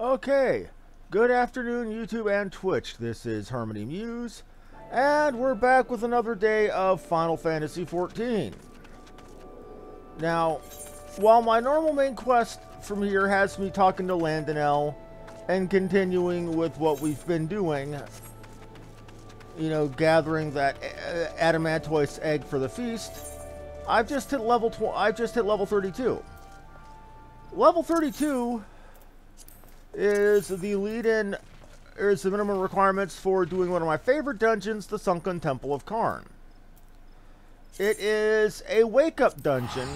Okay, good afternoon YouTube and Twitch. This is Harmony Muse, and we're back with another day of Final Fantasy XIV. Now, while my normal main quest from here has me talking to Landonell and continuing with what we've been doing, you know, gathering that Adamantoise egg for the feast, I've just hit level 32. Level 32 is the lead-in, is the minimum requirements for doing one of my favorite dungeons, the Sunken Temple of Karn. It is a wake-up dungeon,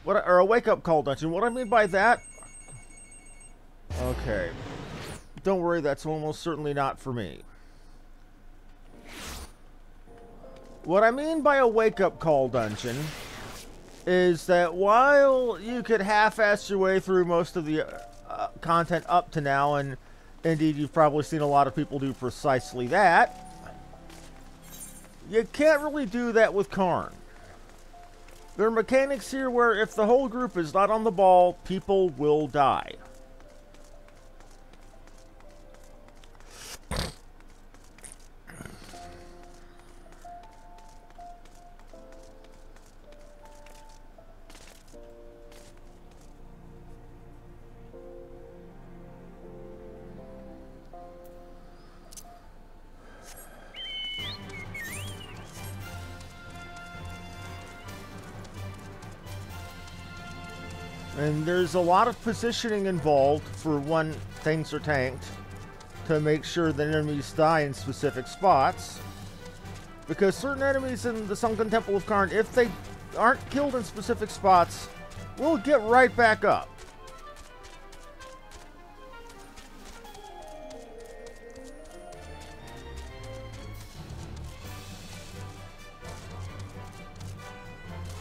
or a wake-up call dungeon. What I mean by that? Okay, don't worry, that's almost certainly not for me. What I mean by a wake-up call dungeon is that while you could half-ass your way through most of the content up to now, and indeed you've probably seen a lot of people do precisely that, you can't really do that with Karn. There are mechanics here where if the whole group is not on the ball, people will die. And there's a lot of positioning involved for when things are tanked to make sure that enemies die in specific spots. Because certain enemies in the Sunken Temple of Karn, if they aren't killed in specific spots, will get right back up.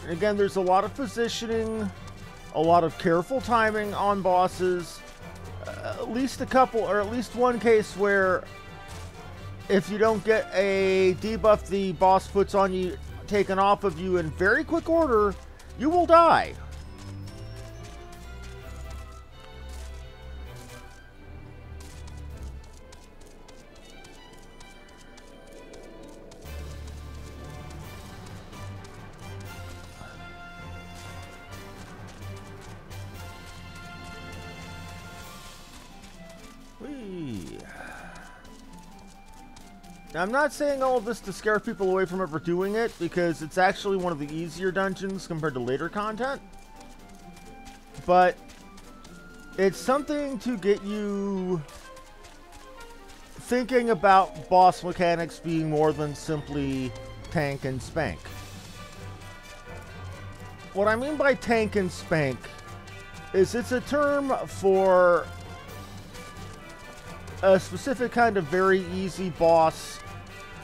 And again, there's a lot of positioning, a lot of careful timing on bosses. At least a couple, or at least one case where if you don't get a debuff the boss puts on you taken off of you in very quick order, you will die. Now, I'm not saying all of this to scare people away from ever doing it, because it's actually one of the easier dungeons compared to later content. But it's something to get you thinking about boss mechanics being more than simply tank and spank. What I mean by tank and spank is it's a term for a specific kind of very easy boss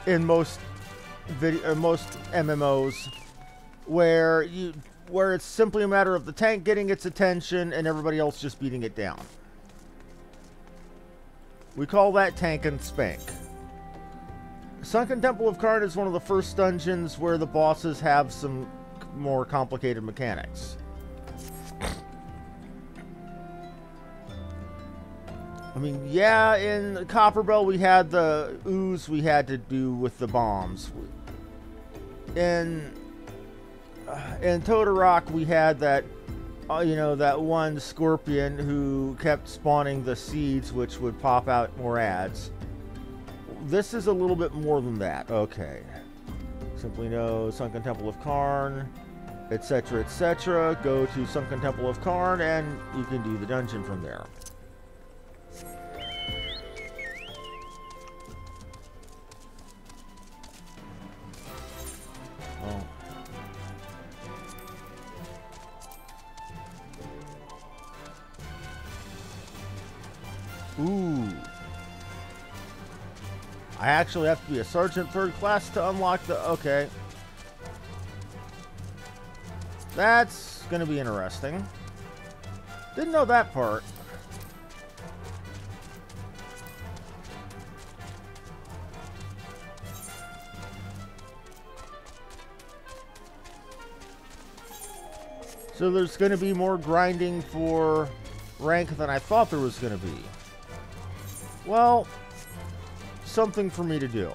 in most MMOs, where it's simply a matter of the tank getting its attention and everybody else just beating it down. We call that tank and spank. Sunken Temple of Karn is one of the first dungeons where the bosses have some more complicated mechanics. I mean, yeah, in Copperbell we had the ooze we had to do with the bombs. In Todorok we had that, you know, that one scorpion who kept spawning the seeds which would pop out more ads. This is a little bit more than that. Okay. Simply know Sunken Temple of Karn, etc., etc. Go to Sunken Temple of Karn and you can do the dungeon from there. Ooh. I actually have to be a Sergeant 3rd class to unlock the... Okay. That's gonna be interesting. Didn't know that part. So there's going to be more grinding for rank than I thought there was going to be. Well, something for me to do.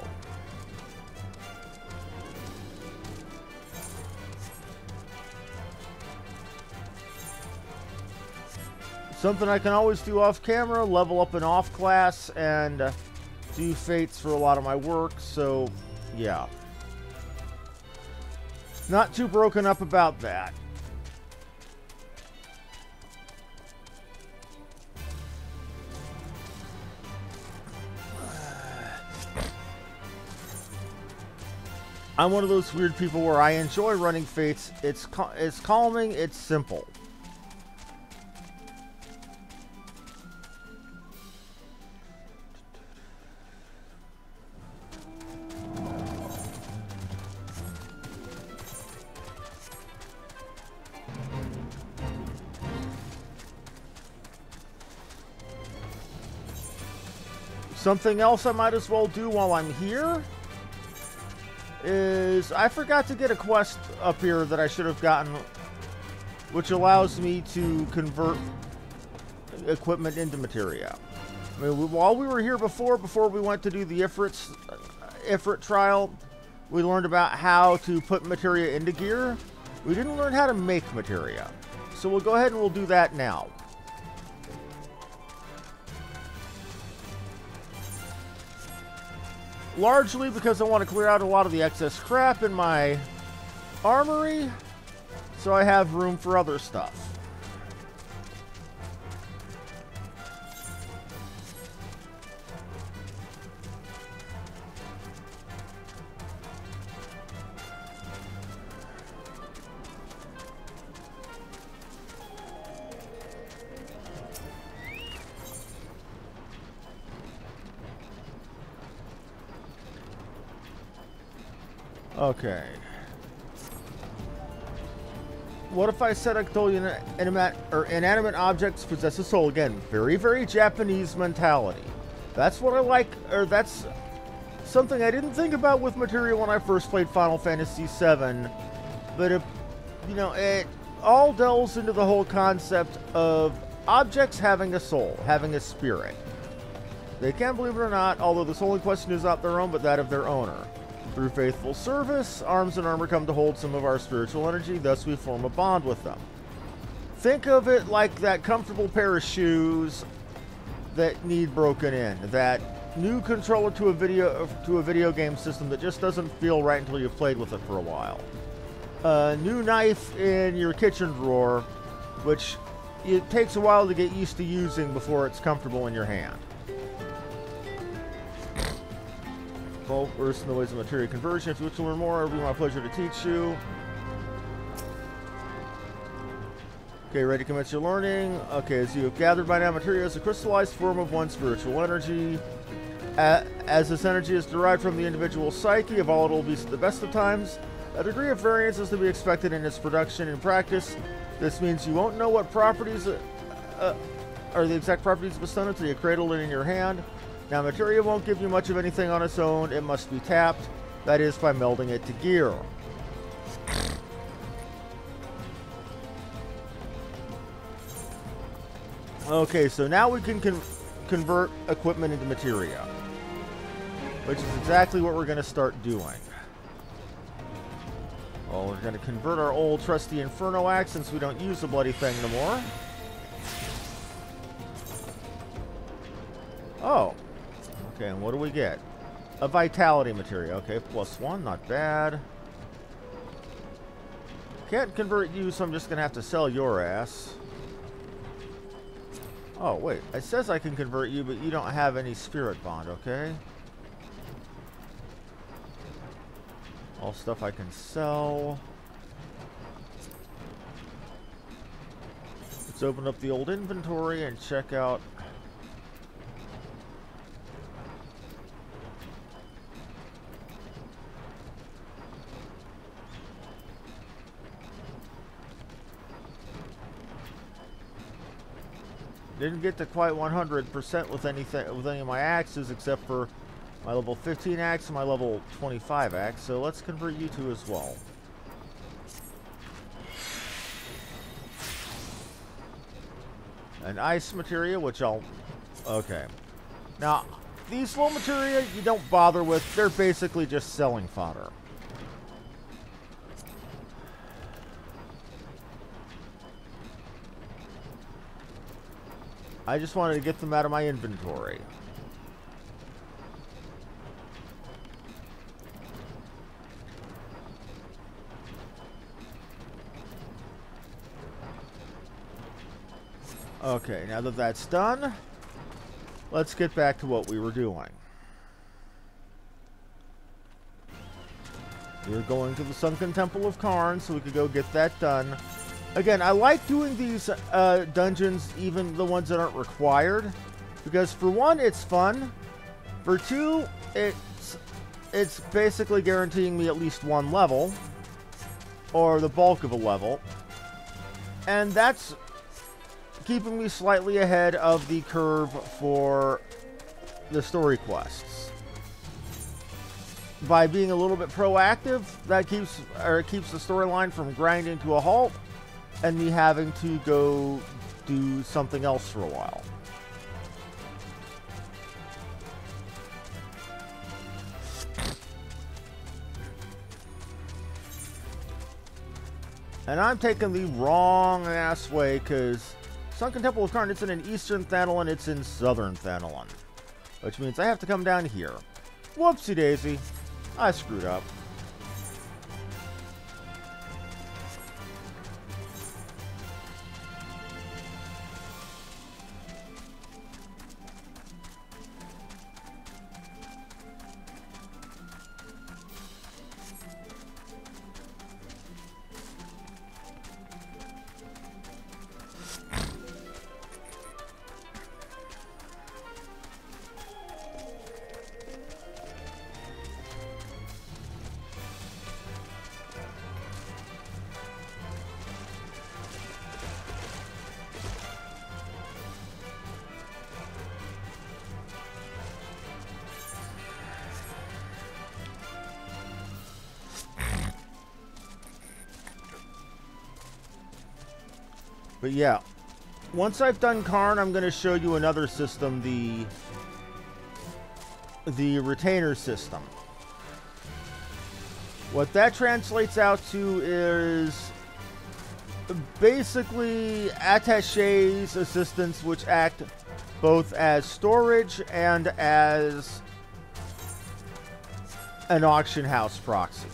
Something I can always do off camera, level up an off class, and do fates for a lot of my work, so yeah. Not too broken up about that. I'm one of those weird people where I enjoy running fates. It's calming, it's simple. Something else I might as well do while I'm here is I forgot to get a quest up here that I should have gotten, which allows me to convert equipment into materia. I mean, while we were here before we went to do the Ifrit trial, we learned about how to put materia into gear. We didn't learn how to make materia. So we'll go ahead and we'll do that now. Largely because I want to clear out a lot of the excess crap in my armory, so I have room for other stuff. Okay. What if I said I told you inanimate objects possess a soul? Again, very, very Japanese mentality. That's what I like, or that's something I didn't think about with materia when I first played Final Fantasy VII. But, it all delves into the whole concept of objects having a soul, having a spirit. They can, believe it or not, although the soul in question is not their own, but that of their owner. Through faithful service, arms and armor come to hold some of our spiritual energy, thus we form a bond with them. Think of it like that comfortable pair of shoes that need broken in, that new controller to a video game system that just doesn't feel right until you've played with it for a while. A new knife in your kitchen drawer, which it takes a while to get used to using before it's comfortable in your hand. Well, first in the ways of materia conversion. If you wish to learn more, it'll be my pleasure to teach you. Okay, ready to commence your learning. Okay, as you have gathered by now, materia is a crystallized form of one's spiritual energy. As this energy is derived from the individual psyche, a volatile beast at the best of times, a degree of variance is to be expected in its production and practice. This means you won't know what properties are the exact properties of a stone until you cradle it in your hand. Now, materia won't give you much of anything on its own. It must be tapped. That is, by melding it to gear. Okay, so now we can convert equipment into materia, which is exactly what we're going to start doing. Well, we're going to convert our old trusty Inferno axe since we don't use the bloody thing anymore. Oh. Okay, and what do we get? A vitality materia. Okay, +1, not bad. Can't convert you, so I'm just going to have to sell your ass. Oh, wait. It says I can convert you, but you don't have any spirit bond, okay? All stuff I can sell. Let's open up the old inventory and check out... Didn't get to quite 100% with any of my axes, except for my level 15 axe and my level 25 axe. So let's convert you two as well. An ice materia, which I'll... Okay. Now, these low materia you don't bother with. They're basically just selling fodder. I just wanted to get them out of my inventory. Okay, now that that's done, let's get back to what we were doing. We were going to the Sunken Temple of Karn, so we could go get that done. Again, I like doing these dungeons, even the ones that aren't required, because for one, it's fun. For two, it's basically guaranteeing me at least one level, or the bulk of a level, and that's keeping me slightly ahead of the curve for the story quests. By being a little bit proactive, that keeps the storyline from grinding to a halt and me having to go do something else for a while. And I'm taking the wrong ass way, because Sunken Temple of Karn, it's in Eastern Thanalan, it's in Southern Thanalan. Which means I have to come down here. Whoopsie daisy. I screwed up. But yeah, once I've done Karn, I'm going to show you another system, the retainer system. What that translates out to is basically attaches, assistants, which act both as storage and as an auction house proxy.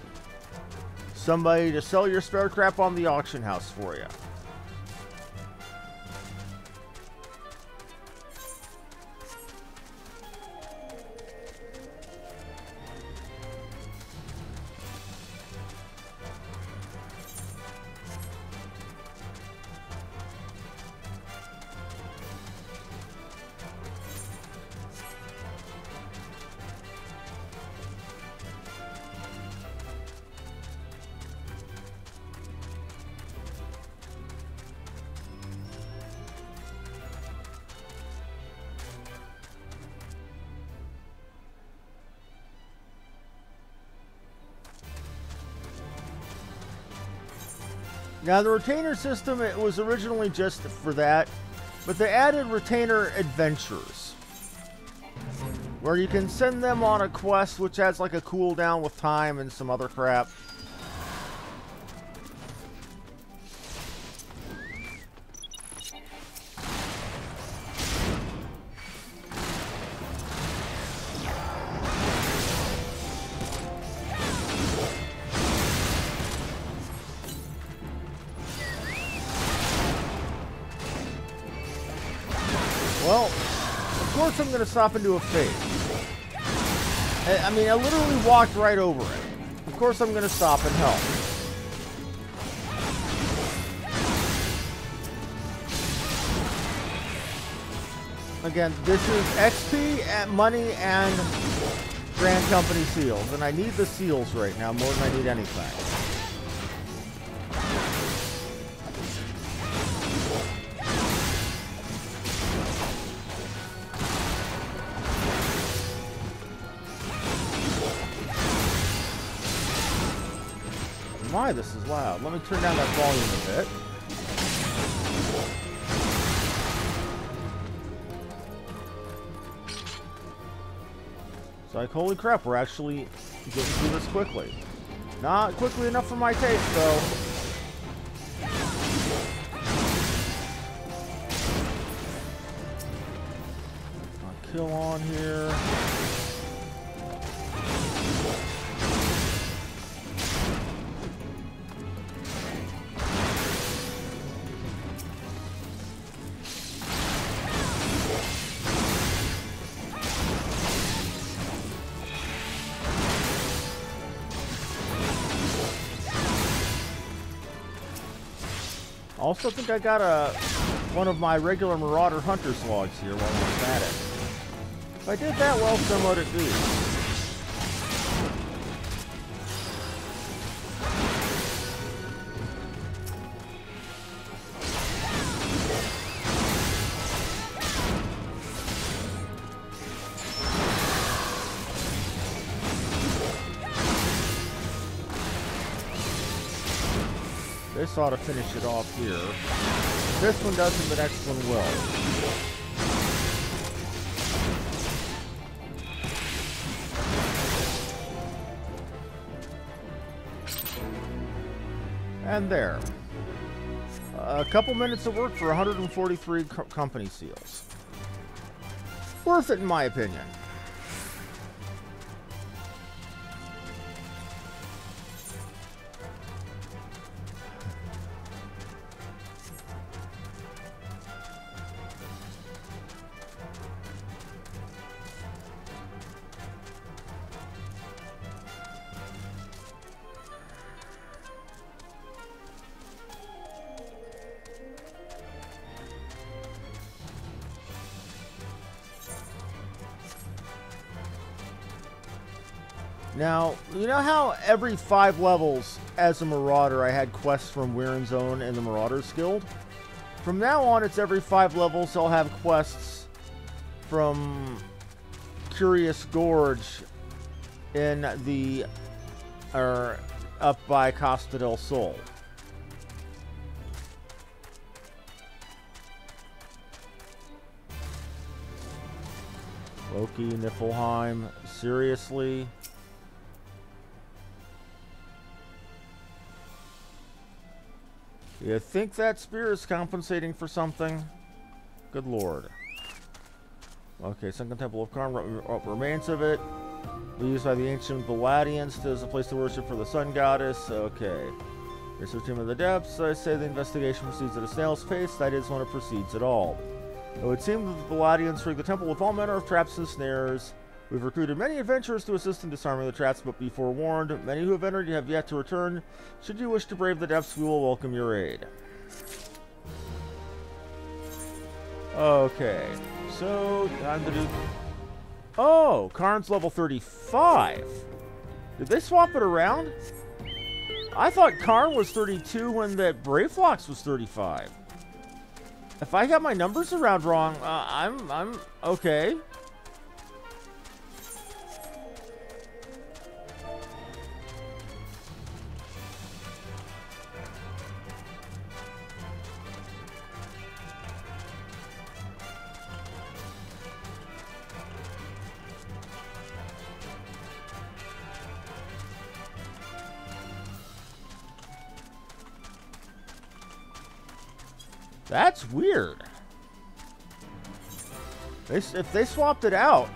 Somebody to sell your spare crap on the auction house for you. Now, the retainer system, it was originally just for that, but they added retainer adventures, where you can send them on a quest which has like a cooldown with time and some other crap. Well, of course I'm going to stop into a fade. I mean, I literally walked right over it. Of course I'm going to stop and help. Again, this is XP, and money, and Grand Company seals. And I need the seals right now more than I need anything. My, this is loud. Let me turn down that volume a bit. like, holy crap, we're actually getting through this quickly. Not quickly enough for my taste, though. Kill on here. Also think I got one of my regular Marauder Hunter slogs here while I'm at it. If I did that well, so would it do? This ought to finish it off here. If this one doesn't, the next one will. And there. A couple minutes of work for 143 company seals. Worth it, in my opinion. Now, you know how every 5 levels as a Marauder I had quests from Weirin's Own and the Marauders Guild? From now on, it's every 5 levels I'll have quests from Curious Gorge in the... up by Costa del Sol. Loki, Niflheim, seriously? You think that spear is compensating for something? Good lord. Okay, Sunken Temple of Karn, remains of it. Used by the ancient Valadians as a place to worship for the sun goddess. Okay. Research Tomb of the Depths. I say the investigation proceeds at a snail's pace. That is when it proceeds at all. It would seem that the Valadians rig the temple with all manner of traps and snares. We've recruited many adventurers to assist in disarming the traps, but be forewarned, many who have entered have yet to return. Should you wish to brave the depths, we will welcome your aid. Okay, so time to do... Oh, Karn's level 35. Did they swap it around? I thought Karn was 32 when that Brayflox was 35. If I got my numbers around wrong, I'm okay. That's weird. If they swapped it out...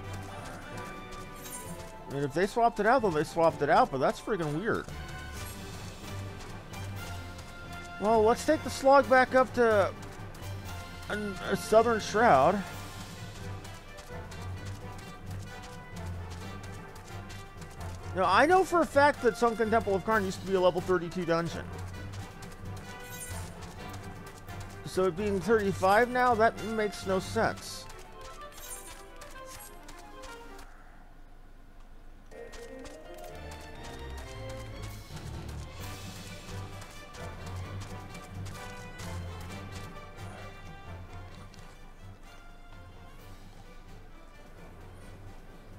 I mean, if they swapped it out, then they swapped it out, but that's freaking weird. Well, let's take the slog back up to a Southern Shroud. Now, I know for a fact that Sunken Temple of Karn used to be a level 32 dungeon. So it being 35 now, that makes no sense.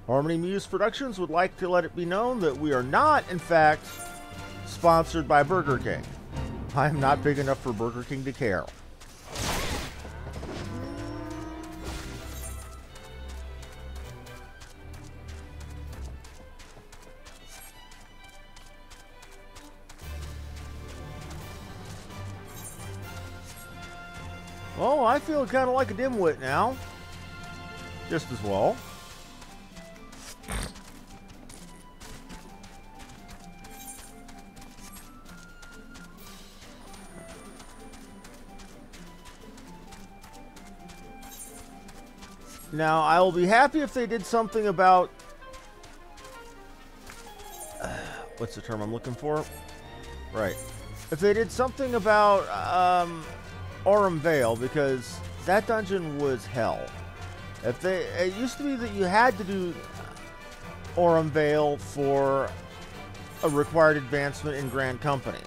Harmony Muse Productions would like to let it be known that we are not, in fact, sponsored by Burger King. I am not big enough for Burger King to care. Oh, I feel kind of like a dimwit now. Just as well. Now, I will be happy if they did something about... what's the term I'm looking for? Right. If they did something about Aurum Vale, because that dungeon was hell. It used to be that you had to do Aurum Vale for a required advancement in Grand Company.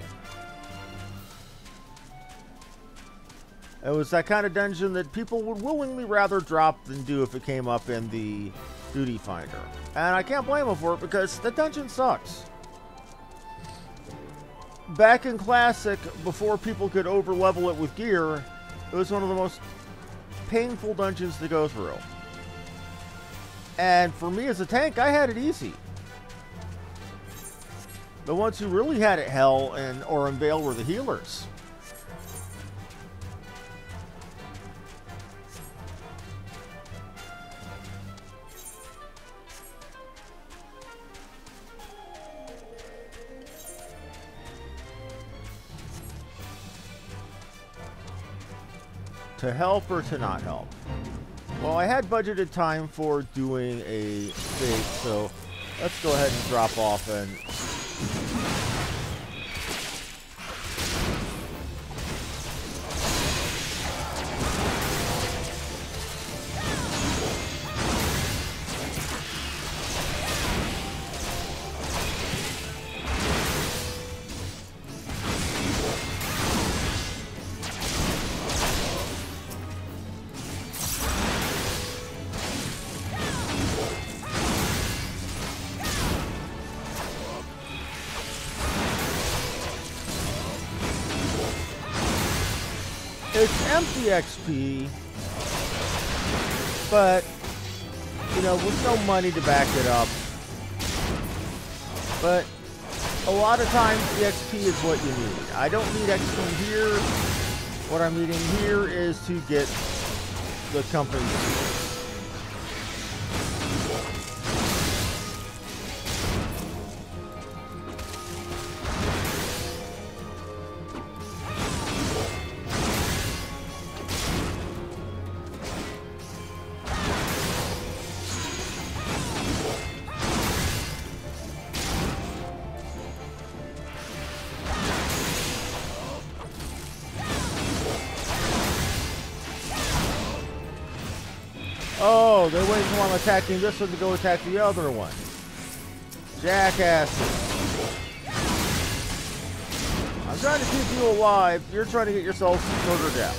It was that kind of dungeon that people would willingly rather drop than do if it came up in the Duty Finder. And I can't blame them for it because that dungeon sucks. Back in Classic, before people could over-level it with gear, it was one of the most painful dungeons to go through. And for me as a tank, I had it easy. The ones who really had it hell in Aurum Vale were the healers. To help or to not help? Well, I had budgeted time for doing a fake, so let's go ahead and drop off and... It's empty XP, but, you know, with no money to back it up. But a lot of times the XP is what you need. I don't need XP here. What I'm needing here is to get the company. Oh, they're waiting while I'm attacking this one to go attack the other one. Jackasses. I'm trying to keep you alive. You're trying to get yourself murdered out.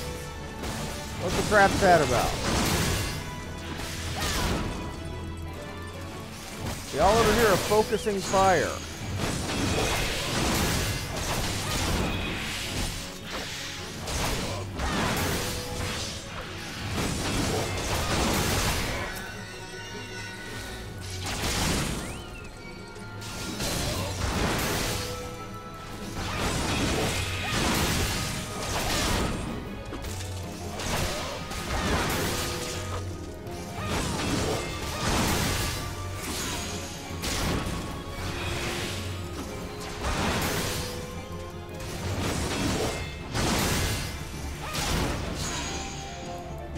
What the crap's that about? Y'all over here are focusing fire.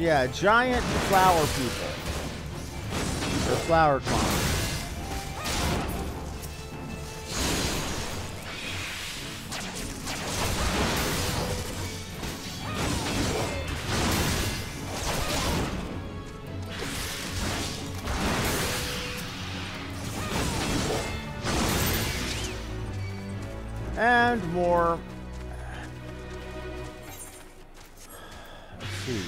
Yeah, giant flower people. Or flower clones. And more. Let's see.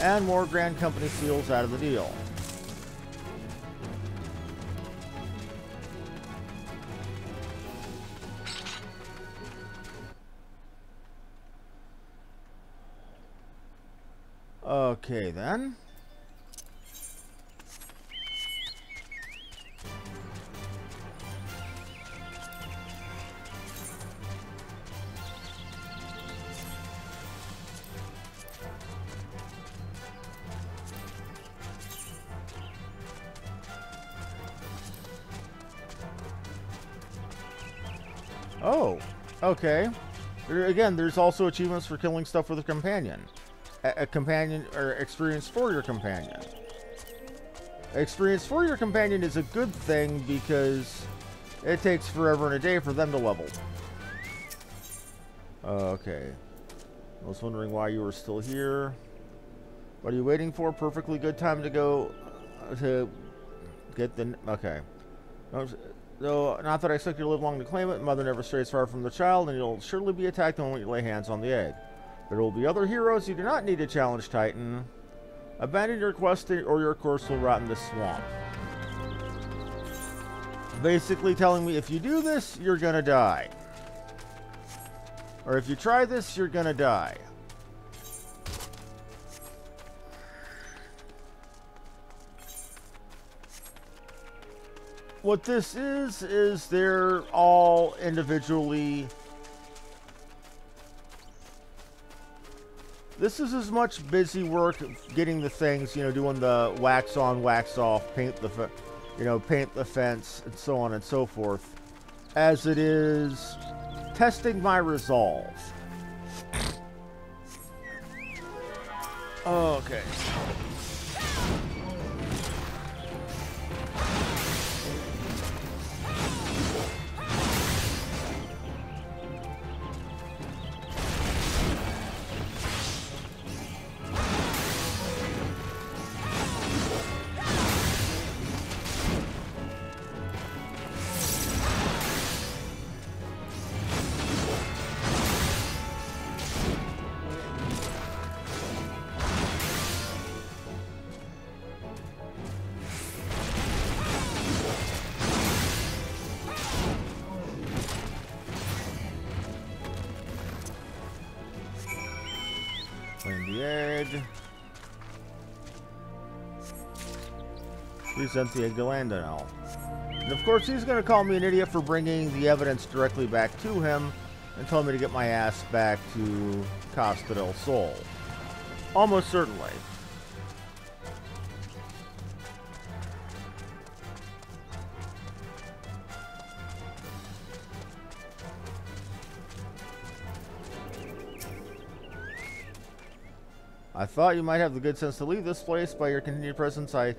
And more Grand Company seals out of the deal. Okay, then. Oh, okay. Again, there's also achievements for killing stuff with a companion. A companion, or experience for your companion. Experience for your companion is a good thing because it takes forever and a day for them to level. Okay. I was wondering why you were still here. What are you waiting for? Perfectly good time to go to get the... Okay. Though, not that I expect you to live long to claim it. Mother never strays far from the child, and you'll surely be attacked the moment you lay hands on the egg. There will be other heroes you do not need to challenge Titan. Abandon your quest or your course will rot in this swamp. Basically telling me if you do this, you're gonna die. Or if you try this, you're gonna die. What this is they're all individually... This is as much busy work getting the things, you know, doing the wax on, wax off, paint the fence, and so on and so forth, as it is testing my resolve. Okay. Claim the egg. Present the egg to Landonel. And of course he's going to call me an idiot for bringing the evidence directly back to him and tell me to get my ass back to Costa del Sol. Almost certainly. I thought you might have the good sense to leave this place. By your continued presence, I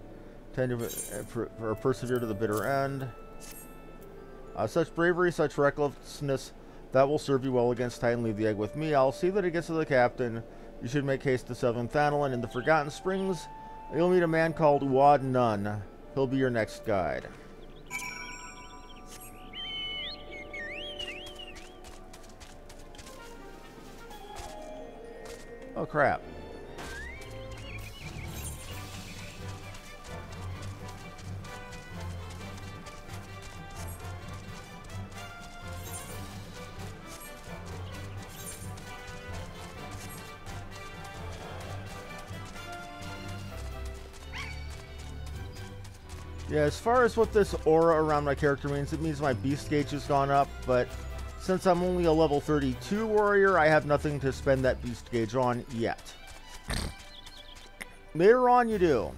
tend to persevere to the bitter end. Such bravery, such recklessness, that will serve you well against Titan. Leave the egg with me. I'll see that it gets to the captain. You should make haste to Southern Thanalan. In the Forgotten Springs, you'll meet a man called Uad Nun. He'll be your next guide. Oh, crap. Yeah, as far as what this aura around my character means, it means my beast gauge has gone up, but since I'm only a level 32 warrior, I have nothing to spend that beast gauge on yet. Later on, you do.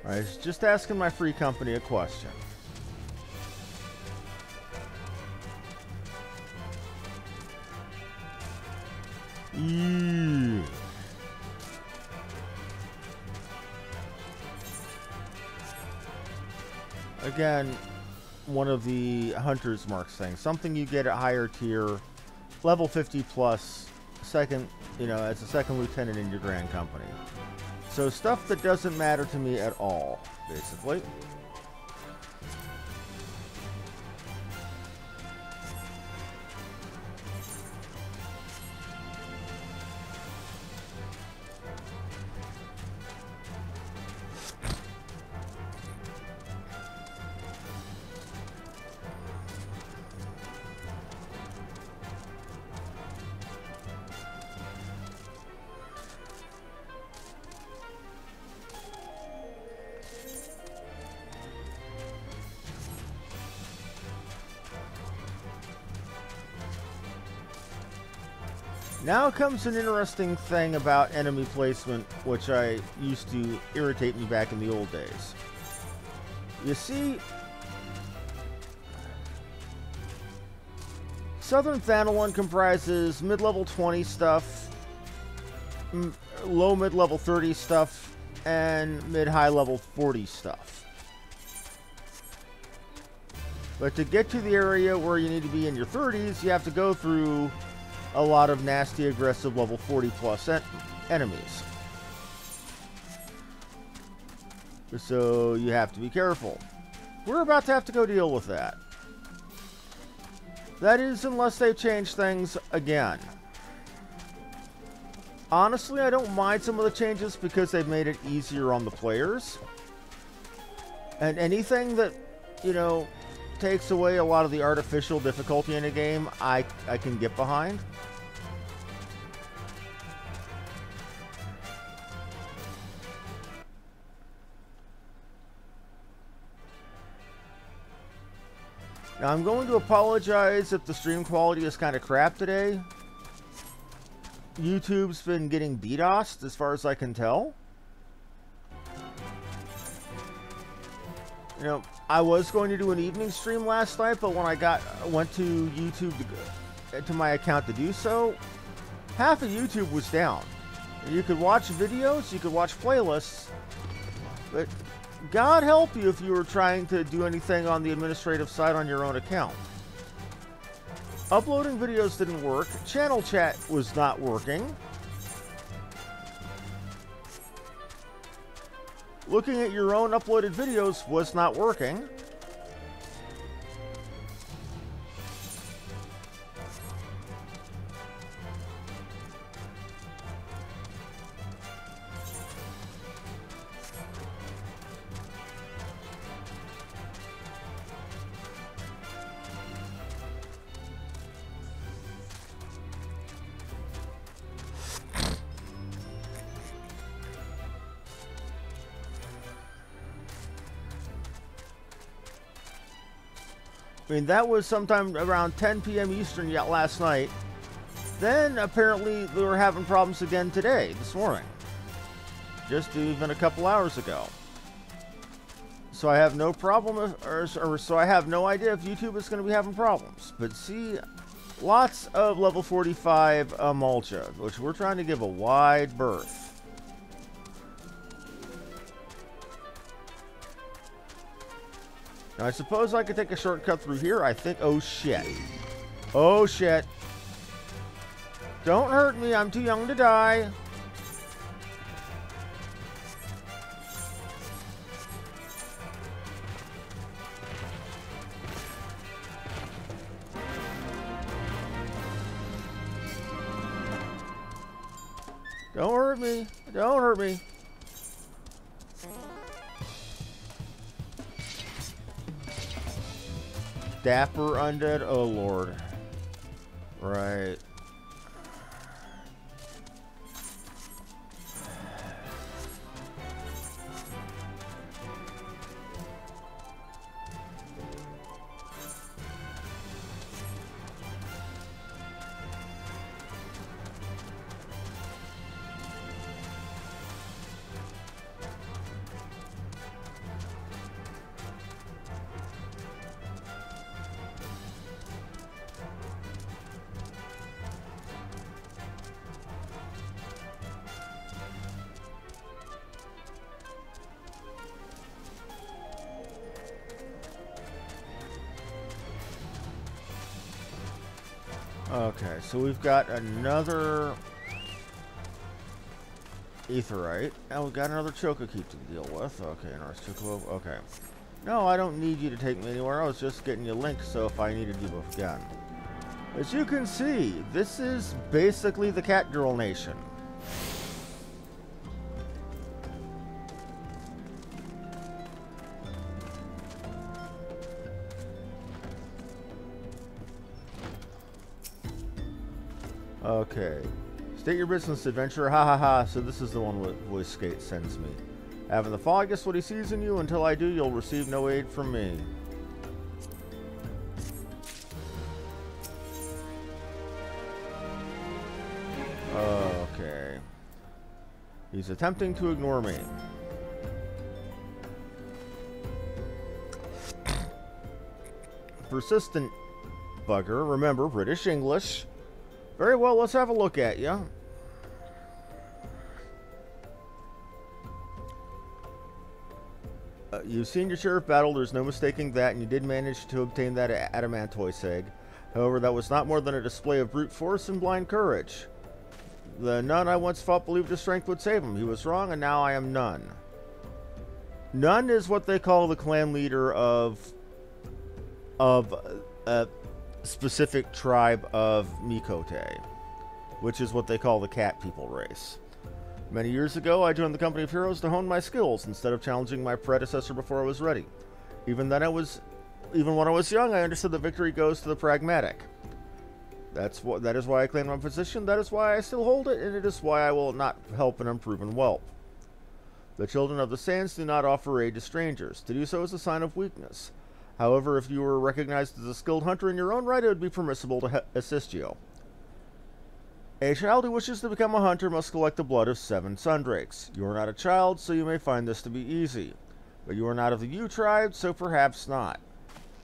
I was just asking my free company a question. Again, one of the Hunter's Marks things. Something you get at higher tier, level 50 plus, second, you know, as a second lieutenant in your grand company. So stuff that doesn't matter to me at all, basically. Now comes an interesting thing about enemy placement, which I used to irritate me back in the old days. You see, Southern Thanalan comprises mid-level 20 stuff, low mid-level 30 stuff, and mid-high level 40 stuff. But to get to the area where you need to be in your 30s, you have to go through a lot of nasty, aggressive level 40 plus enemies. So you have to be careful. We're about to have to go deal with that. That is, unless they change things again. Honestly, I don't mind some of the changes because they've made it easier on the players. And anything that, you know, takes away a lot of the artificial difficulty in a game, I can get behind. Now, I'm going to apologize if the stream quality is kind of crap today. YouTube's been getting DDoSed as far as I can tell. You know, I was going to do an evening stream last night, but when I went to YouTube to my account to do so, half of YouTube was down. You could watch videos, you could watch playlists, but God help you if you were trying to do anything on the administrative side on your own account. Uploading videos didn't work. Channel chat was not working. Looking at your own uploaded videos was not working. I mean, that was sometime around 10 p.m. Eastern yet last night. Then, apparently, they were having problems again today, this morning. Just even a couple hours ago. So I have no problem, so I have no idea if YouTube is going to be having problems. But see, lots of level 45 Mulcha, which we're trying to give a wide berth. Now, I suppose I could take a shortcut through here. I think... Oh, shit. Oh, shit. Don't hurt me. I'm too young to die. Don't hurt me. Don't hurt me. Dapper undead? Oh, Lord. Right. Okay, so we've got another Aetheryte, and we've got another Chocokeep to deal with. Okay, North Chocobo. Okay. No, I don't need you to take me anywhere. I was just getting you linked, so if I needed you again. As you can see, this is basically the Catgirl Nation. Okay. State your business, adventurer. Ha ha ha. So this is the one what Voice Skate sends me. Having the fog is what he sees in you. Until I do, you'll receive no aid from me. He's attempting to ignore me. Persistent bugger. Remember, British English. Very well, let's have a look at you. You've seen your share of battle, there's no mistaking that, and you did manage to obtain that adamantoise egg. However, that was not more than a display of brute force and blind courage. The nun I once fought believed his strength would save him. He was wrong, and now I am none. Nun is what they call the clan leader of a specific tribe of Mikote, which is what they call the cat people race. Many years ago, I joined the company of heroes to hone my skills instead of challenging my predecessor before I was ready. Even when I was young, I understood that victory goes to the pragmatic. That is why I claimed my position, that is why I still hold it, and it is why I will not help an unproven whelp. The children of the sands do not offer aid to strangers. To do so is a sign of weakness. However, if you were recognized as a skilled hunter in your own right, it would be permissible to assist you. A child who wishes to become a hunter must collect the blood of 7 sundrakes. You are not a child, so you may find this to be easy. But you are not of the U tribe, so perhaps not.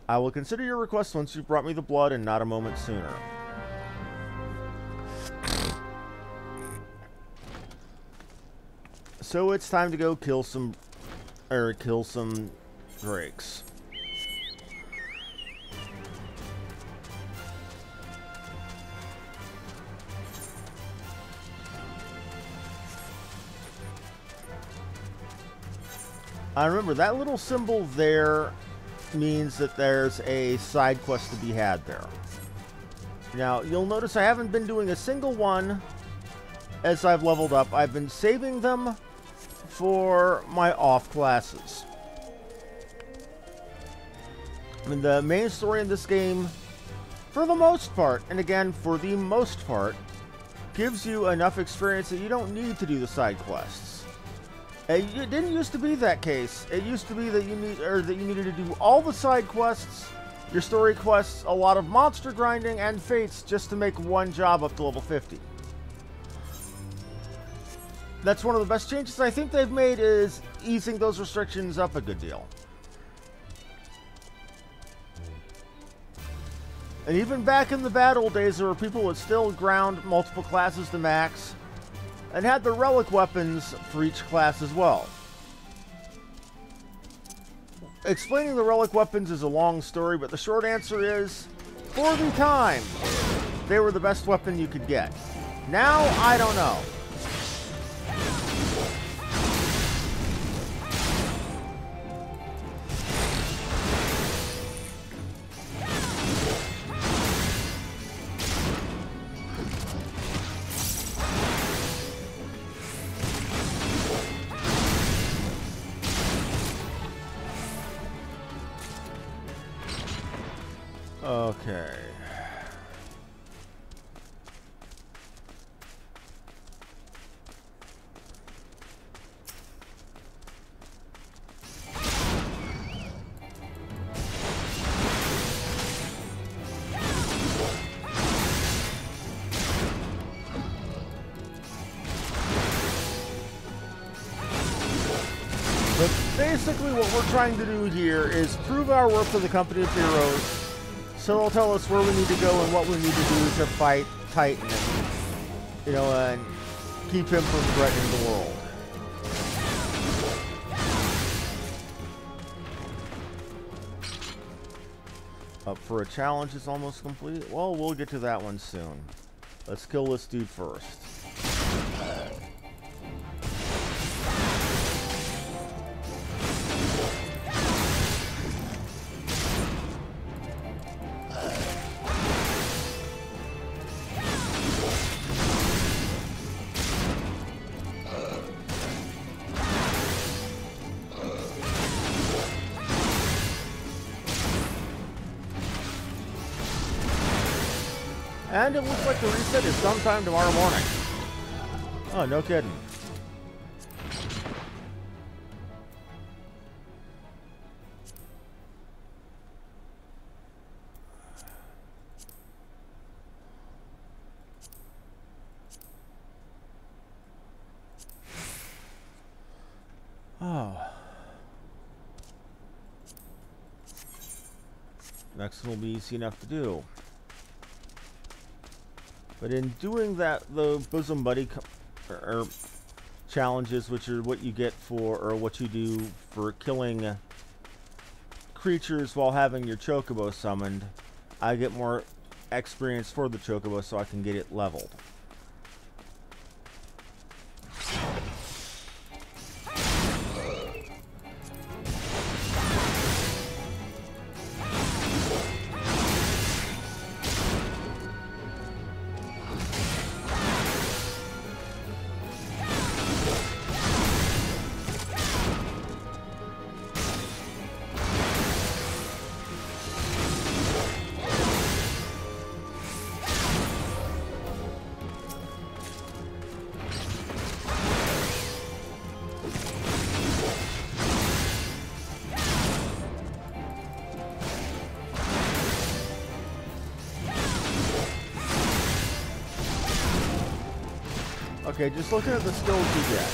I will consider your request once you've brought me the blood and not a moment sooner. So it's time to go kill some drakes. I remember that little symbol there means that there's a side quest to be had there. Now, you'll notice I haven't been doing a single one as I've leveled up. I've been saving them for my off classes. I mean, the main story in this game, for the most part, and again, for the most part, gives you enough experience that you don't need to do the side quests. It didn't used to be that case. It used to be that you needed to do all the side quests, your story quests, a lot of monster grinding, and fates just to make one job up to level 50. That's one of the best changes I think they've made, is easing those restrictions up a good deal. And even back in the bad old days, there were people that still ground multiple classes to max and had the relic weapons for each class as well. Explaining the relic weapons is a long story, but the short answer is, for the time, they were the best weapon you could get. Now, I don't know. Okay. But basically what we're trying to do here is prove our worth to the Company of Heroes. So they'll tell us where we need to go and what we need to do to fight Titan, and, and keep him from threatening the world. Up for a challenge is almost complete. Well, we'll get to that one soon. Let's kill this dude first. And it looks like the reset is sometime tomorrow morning. Oh, no kidding. Next one will be easy enough to do. But in doing that, the bosom buddy challenges, which are what you get for, or what you do for killing creatures while having your chocobo summoned, I get more experience for the chocobo so I can get it leveled. Okay, just looking at the skills you get.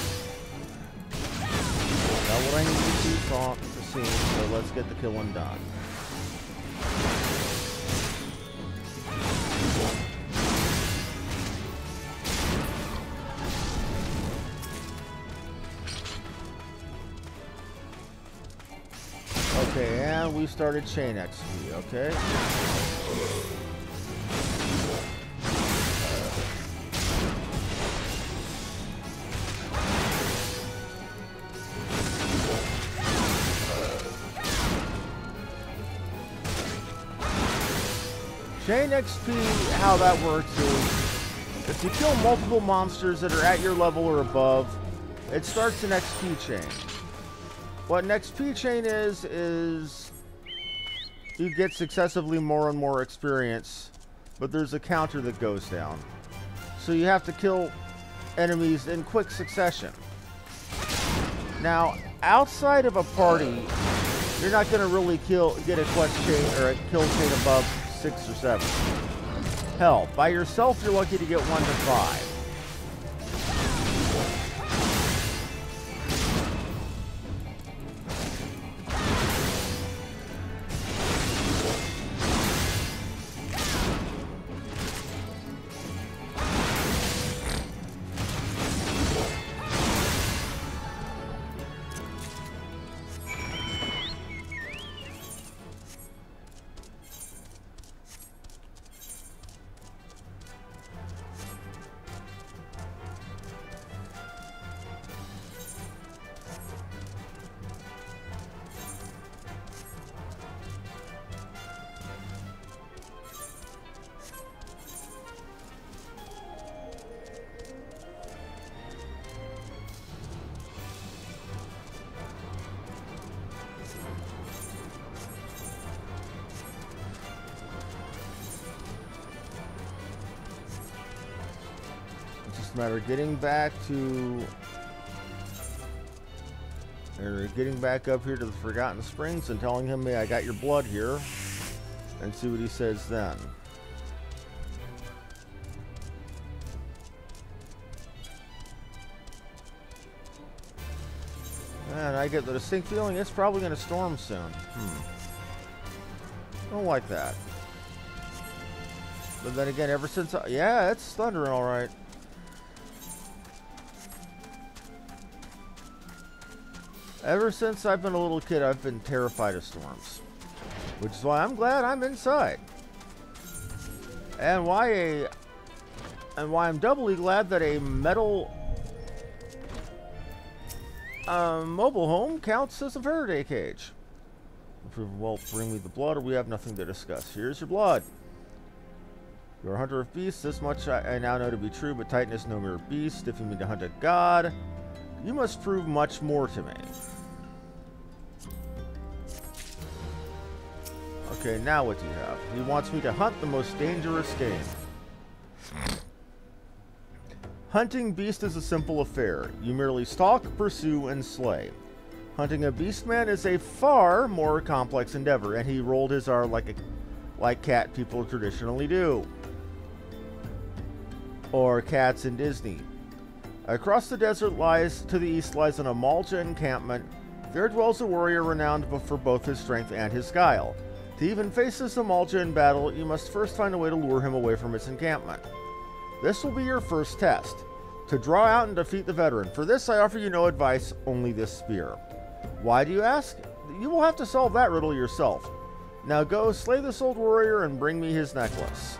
Not what I need to see, so let's get the killing done. Okay, and we started chain XP, okay? Chain XP, how that works is, if you kill multiple monsters that are at your level or above, it starts an XP chain. What an XP chain is you get successively more and more experience, but there's a counter that goes down. So you have to kill enemies in quick succession. Now, outside of a party, you're not going to really get a quest chain or a kill chain above 6 or 7. Hell, by yourself you're lucky to get 1 to 5. Matter of getting back to, or getting back up here to the Forgotten Springs and telling him, hey, I got your blood here, and see what he says then. And I get the distinct feeling it's probably going to storm soon. Don't like that. But then again, ever since yeah, it's thundering all right. Ever since I've been a little kid, I've been terrified of storms. Which is why I'm glad I'm inside. And why I'm doubly glad that a metal mobile home counts as a Faraday cage. Well, bring me the blood or we have nothing to discuss. Here's your blood. You're a hunter of beasts. This much I now know to be true, but Titan is no mere beast. If you mean to hunt a god, you must prove much more to me. Okay, now what do you have? He wants me to hunt the most dangerous game. Hunting beast is a simple affair. You merely stalk, pursue, and slay. Hunting a beastman is a far more complex endeavor, and he rolled his R like cat people traditionally do. Or cats in Disney. Across the desert to the east lies an Amalja encampment. There dwells a warrior renowned for both his strength and his guile. To even face this Amalja in battle, you must first find a way to lure him away from its encampment. This will be your first test. To draw out and defeat the veteran. For this, I offer you no advice, only this spear. Why do you ask? You will have to solve that riddle yourself. Now go, slay this old warrior, and bring me his necklace.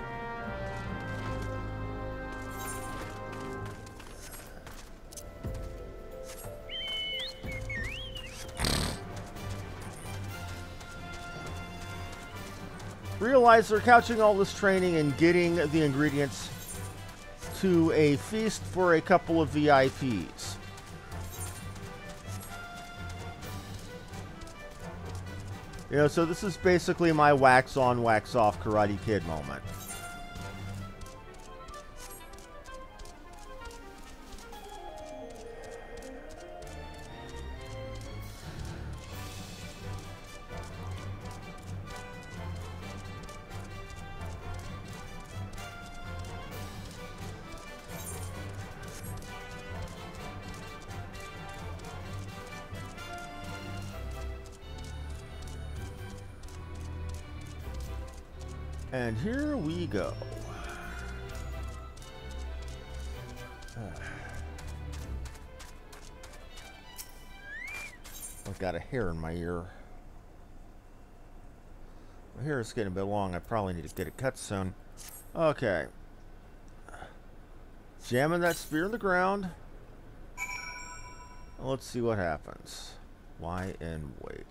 Realize they're couching all this training and getting the ingredients to a feast for a couple of VIPs. You know, so this is basically my wax on, wax off Karate Kid moment. And here we go. I've got a hair in my ear. My hair is getting a bit long. I probably need to get it cut soon. Okay. Jamming that spear in the ground. Let's see what happens. Lie and wait.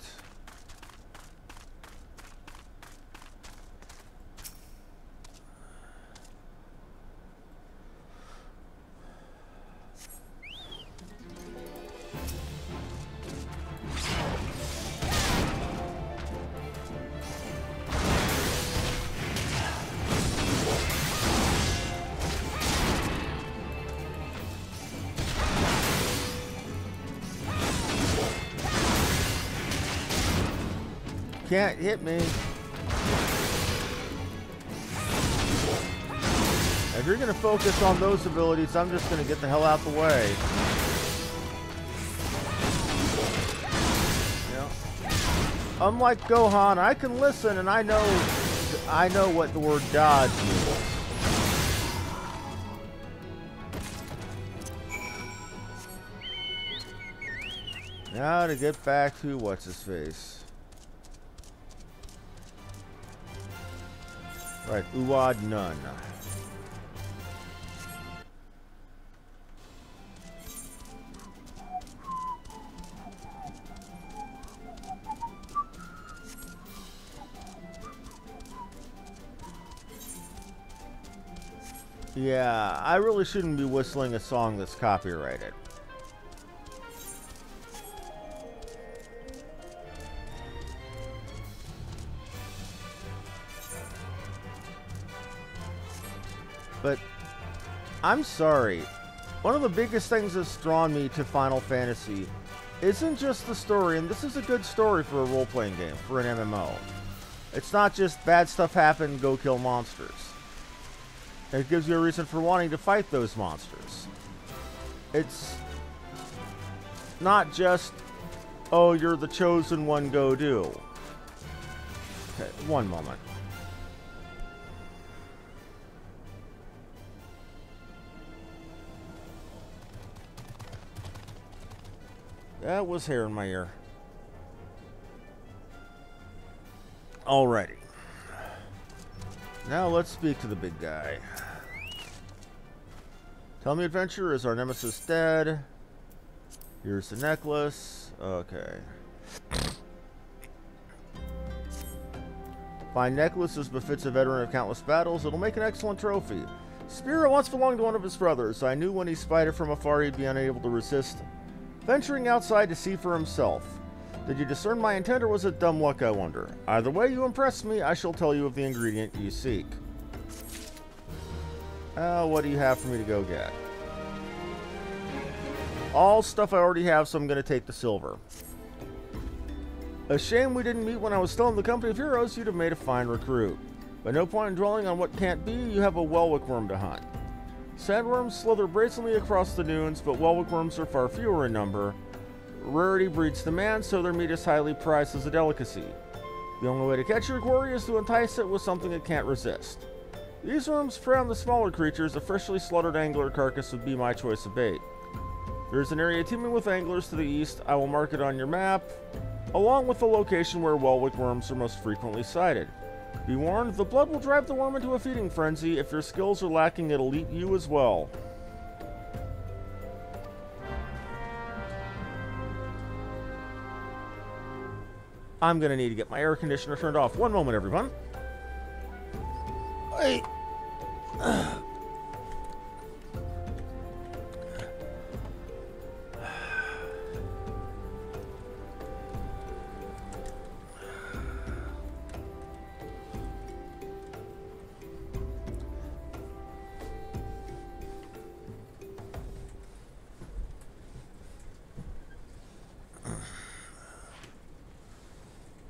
Can't hit me. If you're going to focus on those abilities, I'm just going to get the hell out the way. Yeah. Unlike Gohan, I can listen and I know what the word dodge means. Now to get back to what's his face. Right, Uwad Nun. Yeah, I really shouldn't be whistling a song that's copyrighted. But I'm sorry, one of the biggest things that's drawn me to Final Fantasy isn't just the story, and this is a good story for a role-playing game, for an MMO. It's not just bad stuff happened, go kill monsters. It gives you a reason for wanting to fight those monsters. It's not just, oh, you're the chosen one, go do. Okay, one moment. That was hair in my ear. Alrighty. Now let's speak to the big guy. Tell me, adventurer, is our nemesis dead? Here's the necklace. Okay. Fine necklaces befits a veteran of countless battles. It'll make an excellent trophy. Spirit once belonged to one of his brothers. I knew when he spied it from afar he'd be unable to resist venturing outside to see for himself. Did you discern my intent, or was it dumb luck, I wonder? Either way you impress me, I shall tell you of the ingredient you seek. What do you have for me to go get? All stuff I already have, so I'm going to take the silver. A shame we didn't meet when I was still in the company of heroes. You'd have made a fine recruit. But no point in dwelling on what can't be. You have a Welwick worm to hunt. Sandworms slither brazenly across the dunes, but Welwick worms are far fewer in number. Rarity breeds demand, so their meat is highly prized as a delicacy. The only way to catch your quarry is to entice it with something it can't resist. These worms prey on the smaller creatures. A freshly slaughtered angler carcass would be my choice of bait. There's an area teeming with anglers to the east. I will mark it on your map, along with the location where Welwick worms are most frequently sighted. Be warned, the blood will drive the worm into a feeding frenzy. If your skills are lacking, it'll eat you as well. I'm gonna need to get my air conditioner turned off. One moment, everyone. Wait.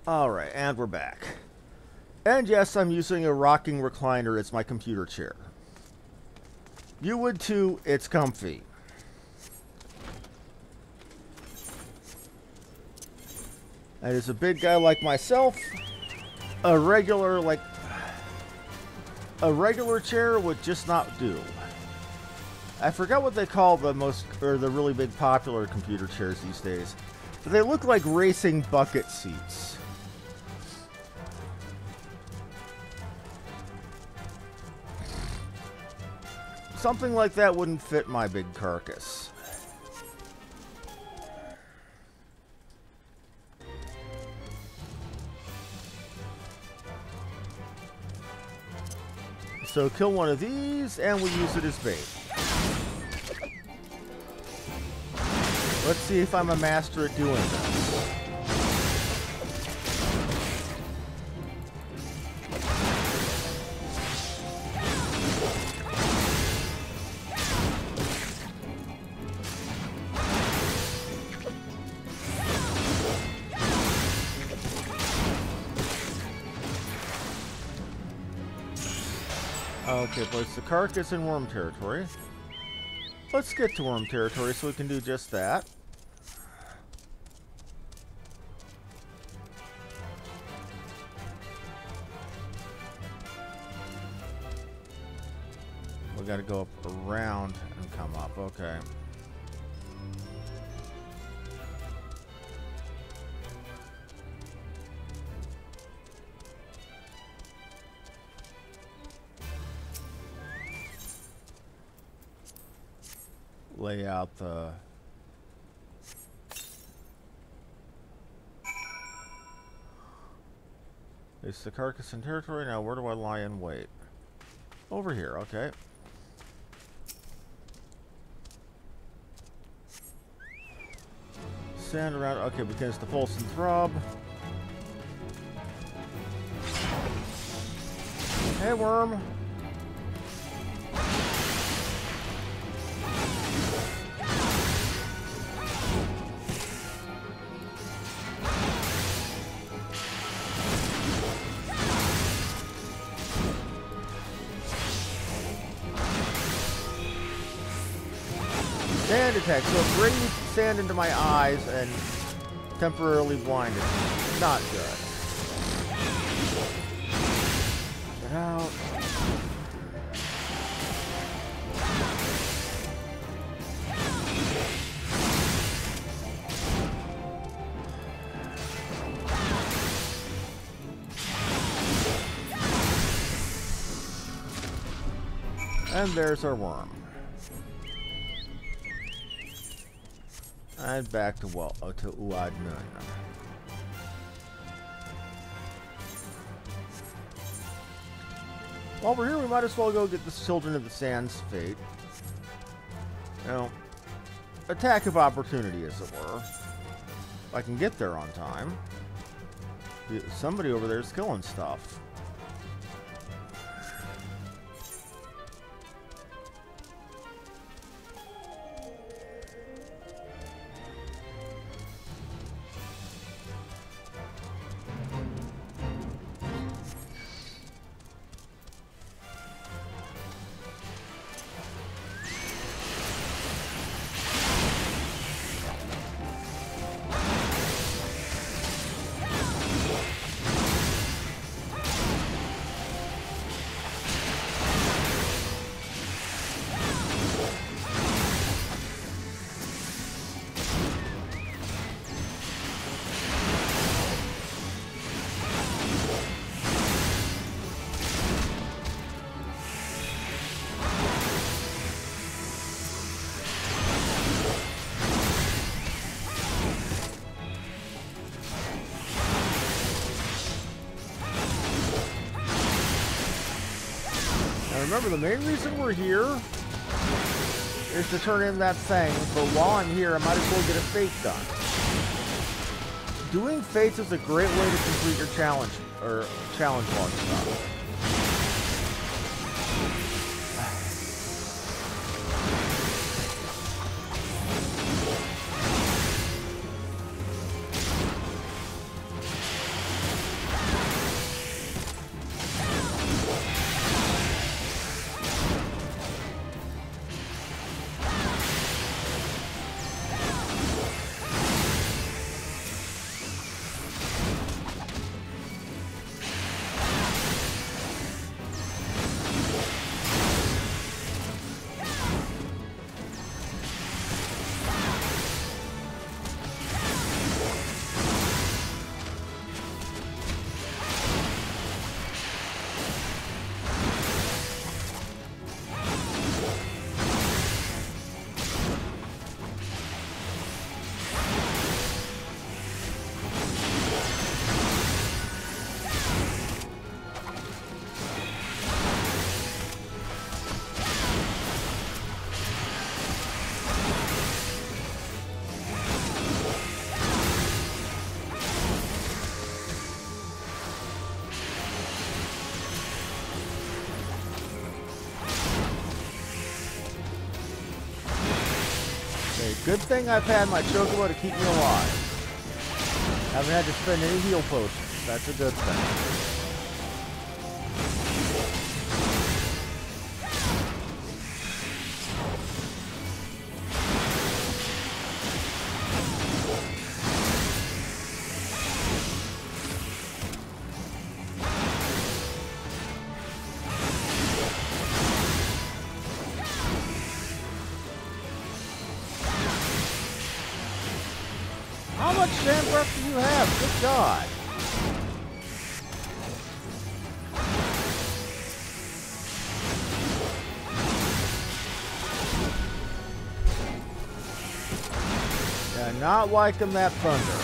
Alright, and we're back. And yes, I'm using a rocking recliner as my computer chair. You would too, it's comfy. And as a big guy like myself, a regular chair would just not do. I forgot what they call the really big popular computer chairs these days. But they look like racing bucket seats. Something like that wouldn't fit my big carcass. So kill one of these, and we use it as bait. Let's see if I'm a master at doing this. Okay, place the carcass in worm territory. Let's get to worm territory so we can do just that. We gotta go up around and come up, okay. Lay out the... It's the carcass in territory. Now where do I lie in wait? Over here, okay. Sand around, okay, begins to pulse and throb. Hey, worm. Sand attack. So it brings sand into my eyes and temporarily blinded. Not good. Get out. And there's our worm. And back to Uadnun. While we're here, we might as well go get the Children of the Sand's fate. You know, attack of opportunity, as it were. If I can get there on time. Somebody over there is killing stuff. Now remember, the main reason we're here is to turn in that thing, but while I'm here, I might as well get a fate done. Doing fates is a great way to complete your challenge, or challenge log stuff. Good thing I've had my Chocobo to keep me alive. Haven't had to spend any heal potions. That's a good thing. How much sand breath do you have? Good God. Yeah, not liking that thunder.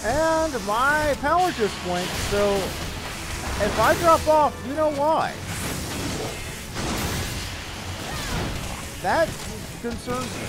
And my power just blinked, so if I drop off, you know why. That concerns me.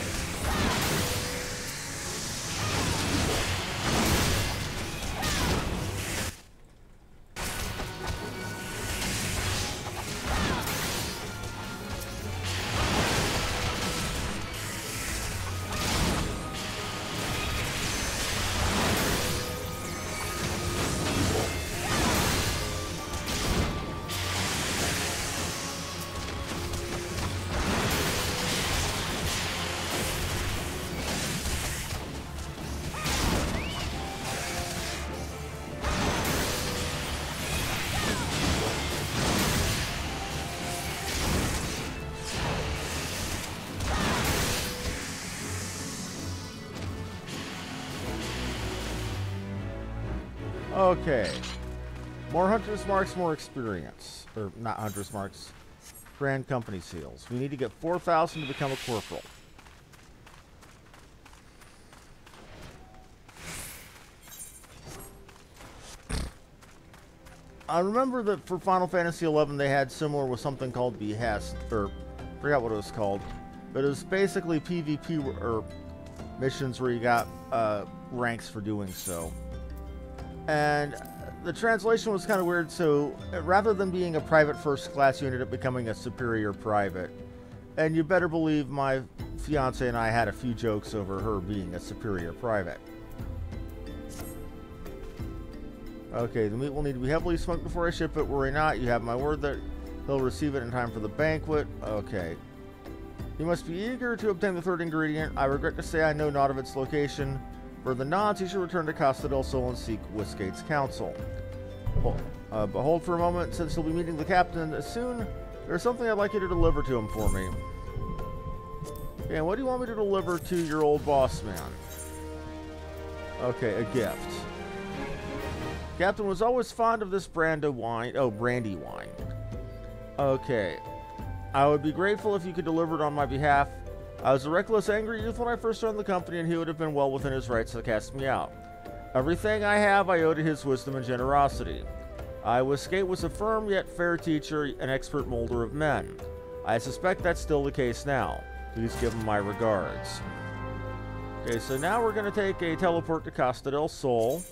Okay. More Hunter's Marks, more experience. Or, not Hunter's Marks. Grand Company Seals. We need to get 4,000 to become a corporal. I remember that for Final Fantasy XI they had similar with something called Behest, or I forgot what it was called. But it was basically PvP or missions where you got ranks for doing so. And the translation was kind of weird, so rather than being a private first class, you ended up becoming a superior private. And you better believe my fiance and I had a few jokes over her being a superior private. Okay, the meat will need to be heavily smoked before I ship it. Worry not, you have my word that he'll receive it in time for the banquet. Okay. You must be eager to obtain the third ingredient. I regret to say I know not of its location. For the nods, you should return to Costa del Sol and seek Westgate's counsel. But hold for a moment, since you'll be meeting the captain soon. There's something I'd like you to deliver to him for me. Okay, and what do you want me to deliver to your old boss man? Okay, a gift. Captain was always fond of this brand of wine. Oh, brandy wine. Okay. I would be grateful if you could deliver it on my behalf. I was a reckless, angry youth when I first joined the company, and he would have been well within his rights to cast me out. Everything I have I owe to his wisdom and generosity. Westgate was a firm yet fair teacher, an expert molder of men. I suspect that's still the case now. Please give him my regards. Okay, so now we're going to take a teleport to Costa del Sol.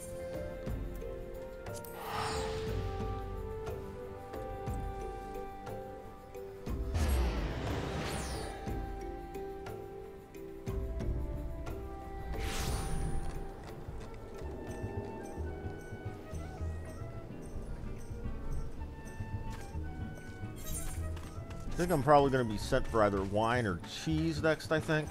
I think I'm probably going to be sent for either wine or cheese next, I think.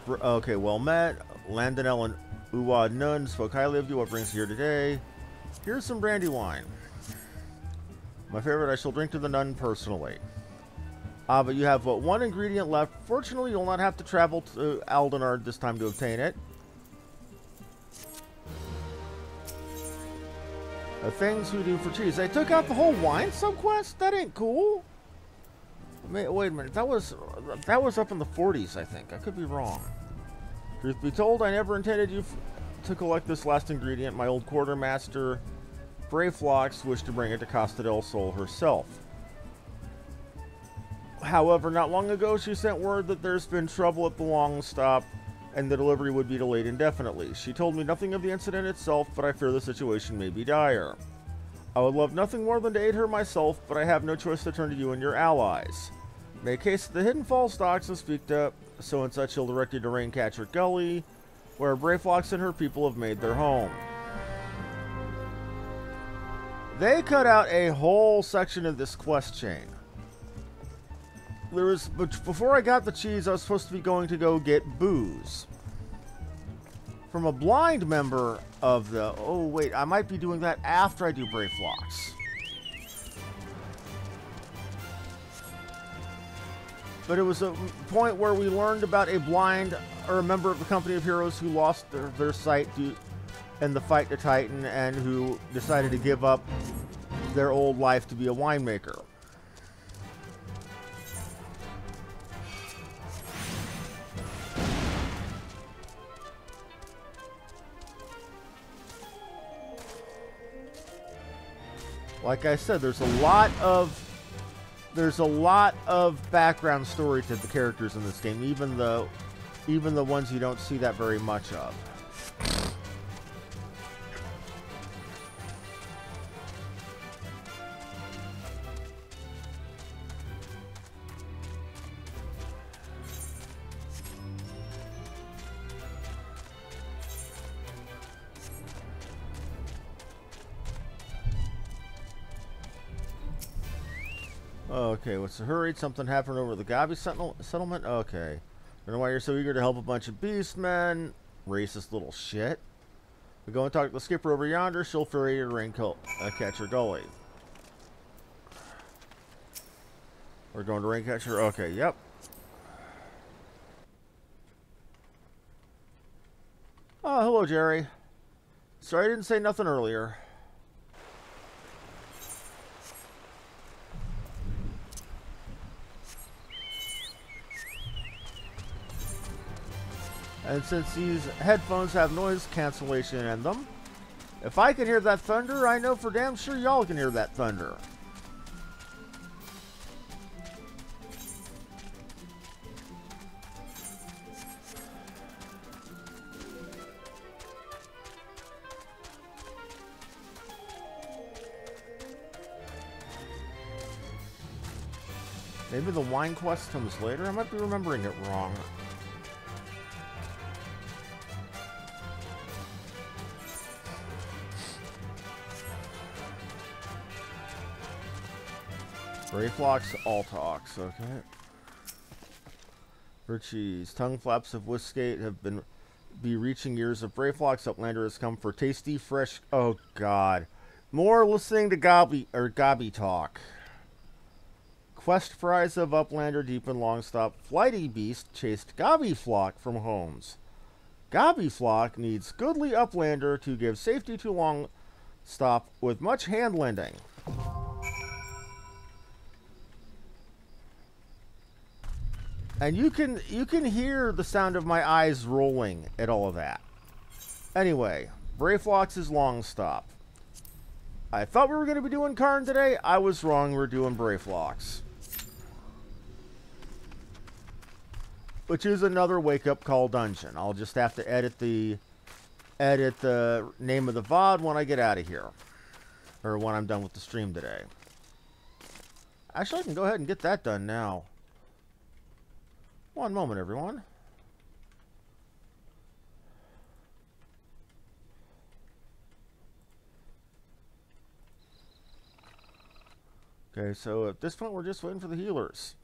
Okay, well met. Landonell and Uwa Nun spoke highly of you. What brings you here today? Here's some brandy wine. My favorite, I shall drink to the nun personally. But you have, what, one ingredient left. Fortunately, you'll not have to travel to Aldenard this time to obtain it. Things we do for cheese. They took out the whole wine subquest? That ain't cool. Wait a minute. That was up in the 40s, I think. I could be wrong. Truth be told, I never intended you to collect this last ingredient. My old quartermaster, Brayflox, wished to bring it to Costa del Sol herself. However, not long ago, she sent word that there's been trouble at the Longstop, and the delivery would be delayed indefinitely. She told me nothing of the incident itself, but I fear the situation may be dire. I would love nothing more than to aid her myself, but I have no choice to turn to you and your allies. Make haste to the Hidden Falls docks and speak to so-and-such. He'll direct you to Raincatcher Gully, where Brayflox and her people have made their home. They cut out a whole section of this quest chain. Before I got the cheese, I was supposed to be going to go get booze from a blind member of the... Oh, wait, I might be doing that after I do Brayflox. But it was a point where we learned about a blind, or a member of the Company of Heroes who lost their sight in the fight to Titan, and who decided to give up their old life to be a winemaker. Like I said, there's a lot of background story to the characters in this game, even the ones you don't see that very much of. Okay, what's the hurry? Something happened over the Gabi settlement? Okay. I don't know why you're so eager to help a bunch of beastmen. Racist little shit. We go and talk to the skipper over yonder. She'll ferry you to Raincatcher Gully. We're going to Raincatcher. Okay, yep. Oh, hello, Jerry. Sorry I didn't say nothing earlier. And since these headphones have noise cancellation in them, if I can hear that thunder, I know for damn sure y'all can hear that thunder. Maybe the wine quest comes later? I might be remembering it wrong. Brayflox, Altox, okay. For cheese. Tongue flaps of Whiskate have be reaching years of Brayflox. Uplander has come for tasty, fresh... Oh, God. More listening to Gobby talk. Quest prize of Uplander deep in Longstop. Flighty beast chased Gobbyflock from homes. Gobbyflock needs goodly Uplander to give safety to Longstop with much hand-lending. And you can hear the sound of my eyes rolling at all of that. Anyway, Brayflox is Longstop. I thought we were going to be doing Karn today. I was wrong. We're doing Brayflox. Which is another wake-up call dungeon. I'll just have to edit the name of the VOD when I get out of here. Or when I'm done with the stream today. Actually, I can go ahead and get that done now. One moment, everyone. Okay, so at this point, we're just waiting for the healers.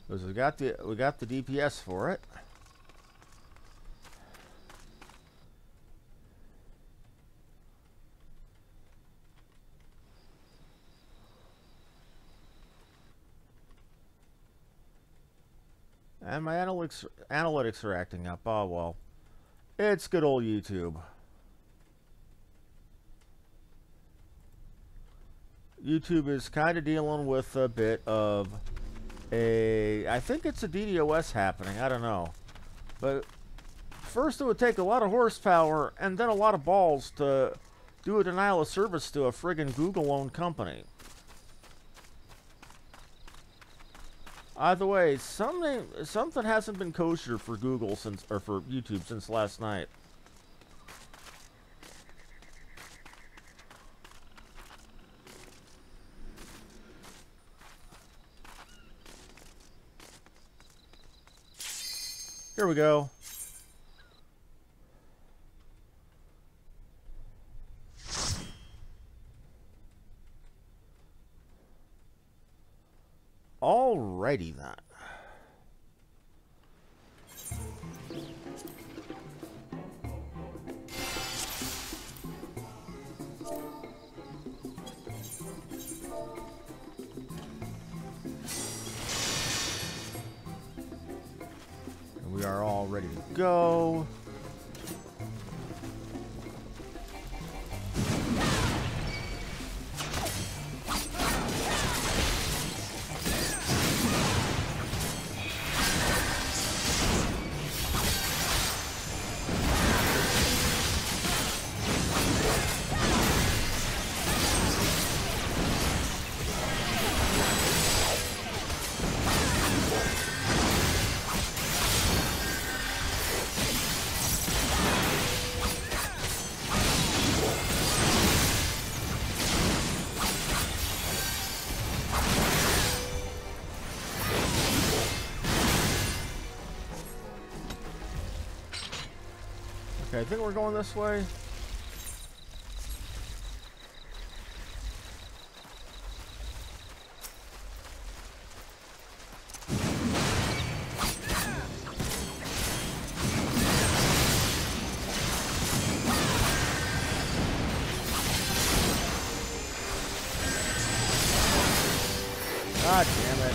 Because we got the DPS for it. And my analytics are acting up. Oh, well. It's good old YouTube. YouTube is kind of dealing with a bit of I think it's a DDoS happening. I don't know. But first it would take a lot of horsepower and then a lot of balls to do a denial of service to a friggin' Google-owned company. Either way, something hasn't been kosher for Google or for YouTube since last night. Here we go. Alrighty then. And we are all ready to go. Okay, I think we're going this way. God damn it.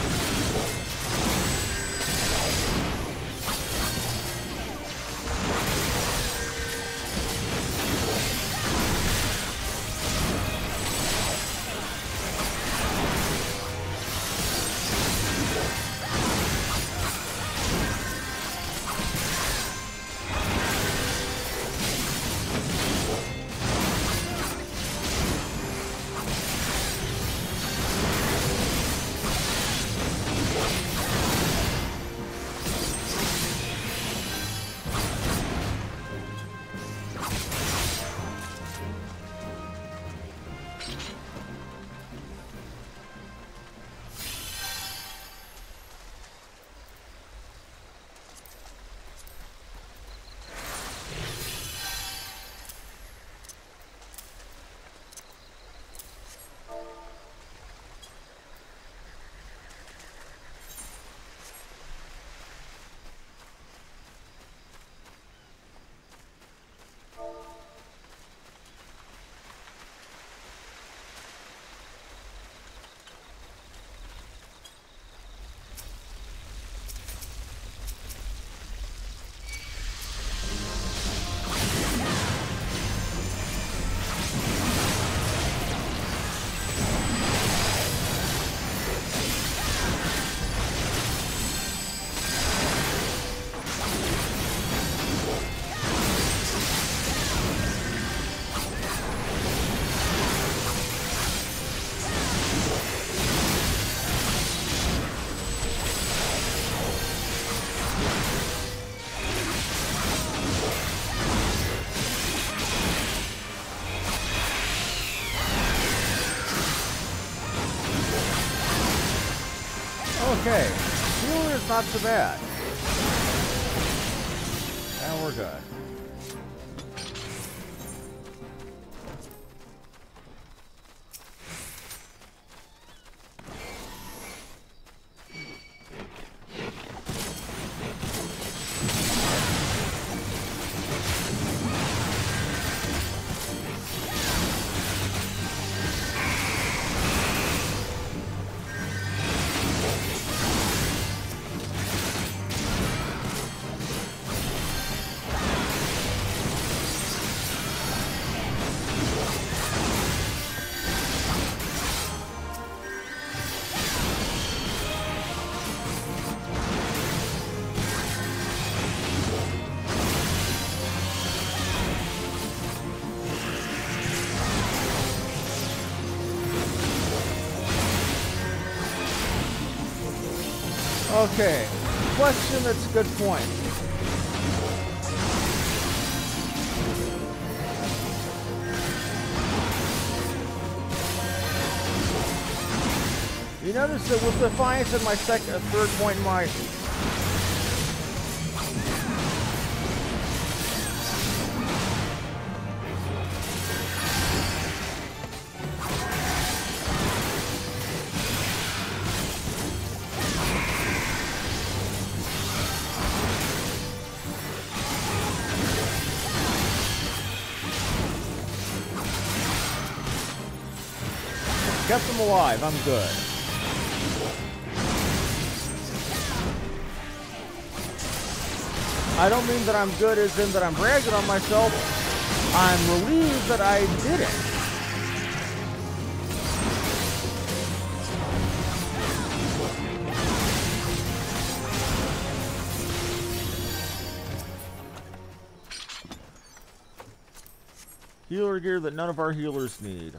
Okay. Healer is not so bad. Now we're good. Okay, question that's a good point. You notice that with Defiance at my third point in my... Kept them alive, I'm good. I don't mean that I'm good as in that I'm bragging on myself. I'm relieved that I did it. Healer gear that none of our healers need.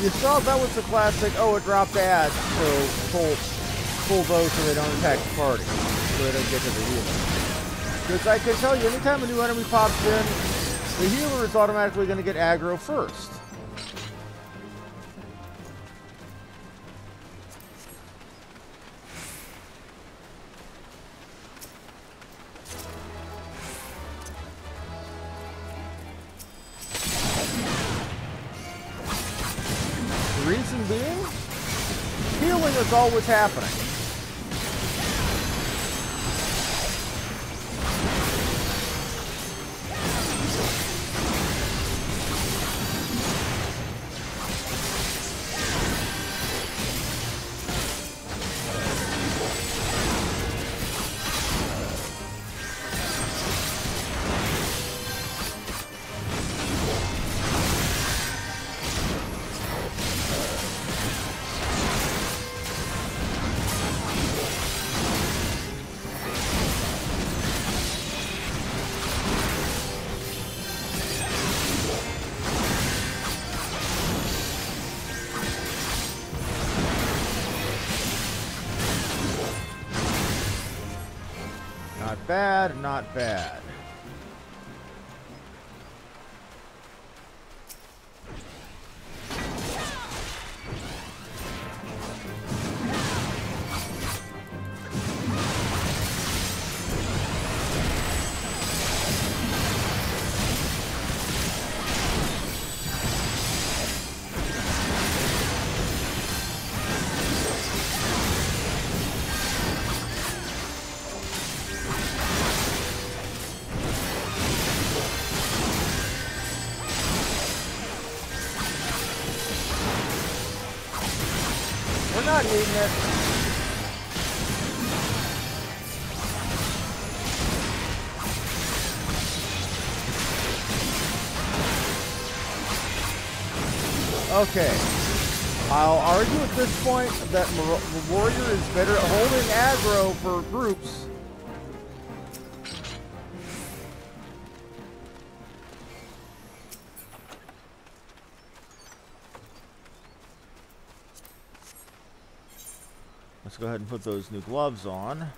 You saw that was the classic, oh, it dropped ads, so pull those so they don't attack the party, so they don't get to the healer. Because I can tell you, anytime a new enemy pops in, the healer is automatically going to get aggro first. Reason being, healing is always happening. Not bad, not bad. not needing it. Okay. I'll argue at this point that the warrior is better at holding aggro for groups. Let's go ahead and put those new gloves on.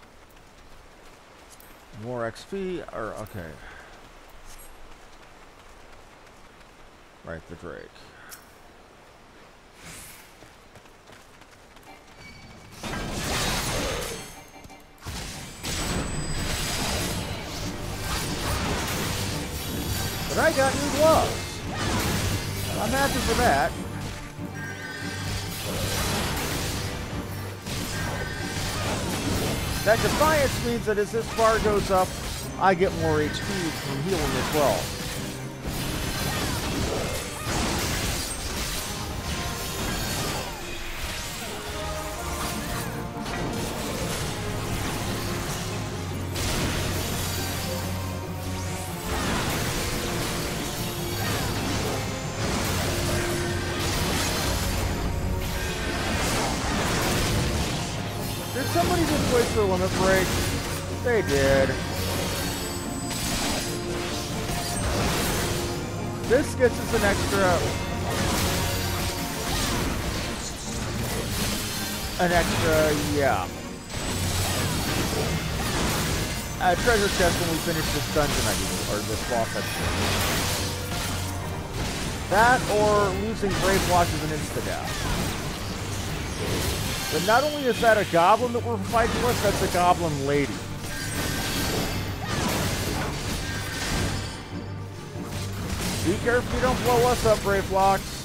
More XP, or okay. Right, the Drake. But I got new gloves. I'm happy for that. That Defiance means that as this bar goes up, I get more HP from healing as well. Somebody just wait for a limit break. They did. This gets us an extra, yeah. Treasure chest when we finish this dungeon, or this boss episode. That or losing Brayflox is an insta-death. But not only is that a goblin that we're fighting with, that's a goblin lady. Be careful you don't blow us up, Brayflox.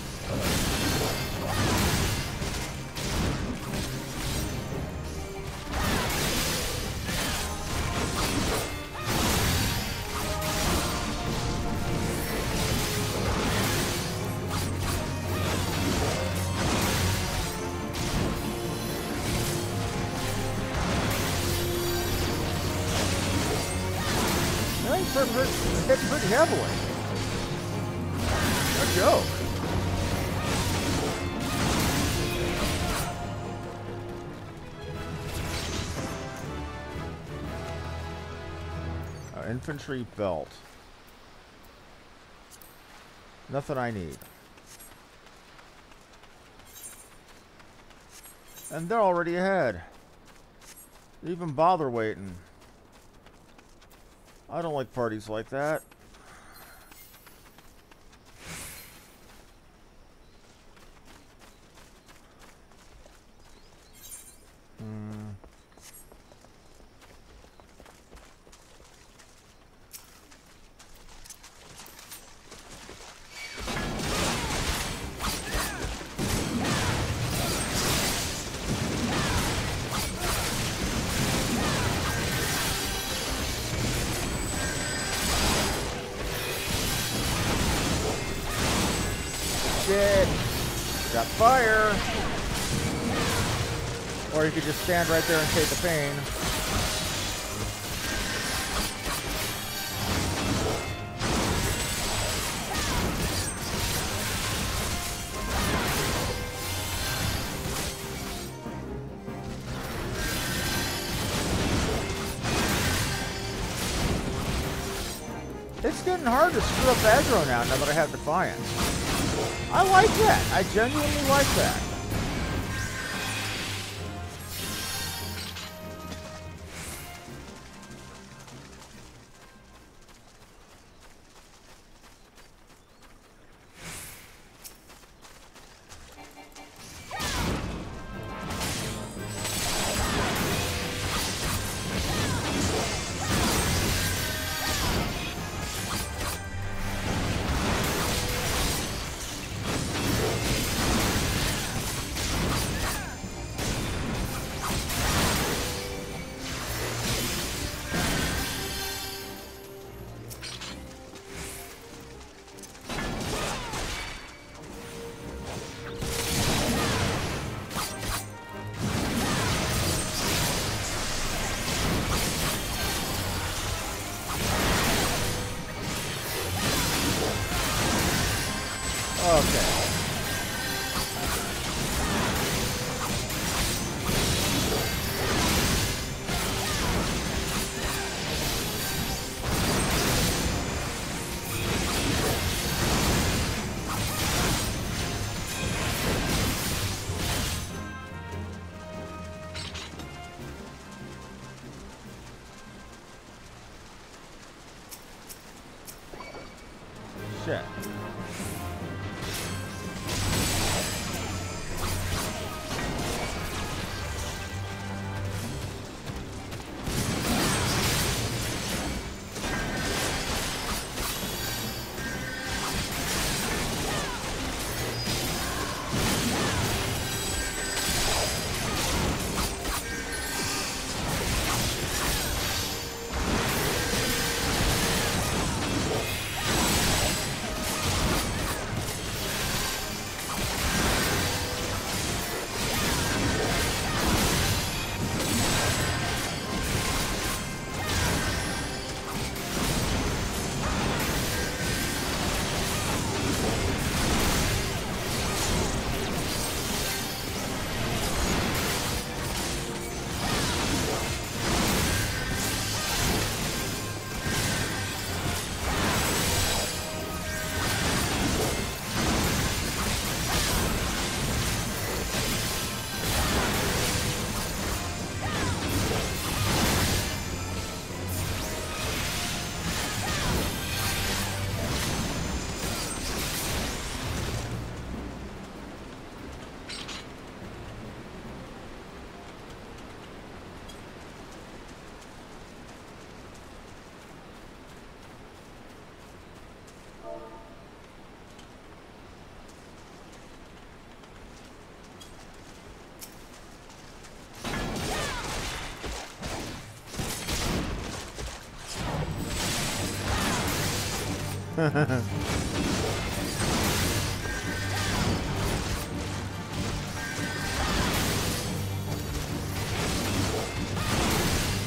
Hit pretty heavily. No joke. Infantry belt. Nothing I need. And they're already ahead. Even bother waiting. I don't like parties like that. Got fire! Or you could just stand right there and take the pain. It's getting hard to screw up aggro now that I have Defiance. I like that. I genuinely like that. Okay. Shit.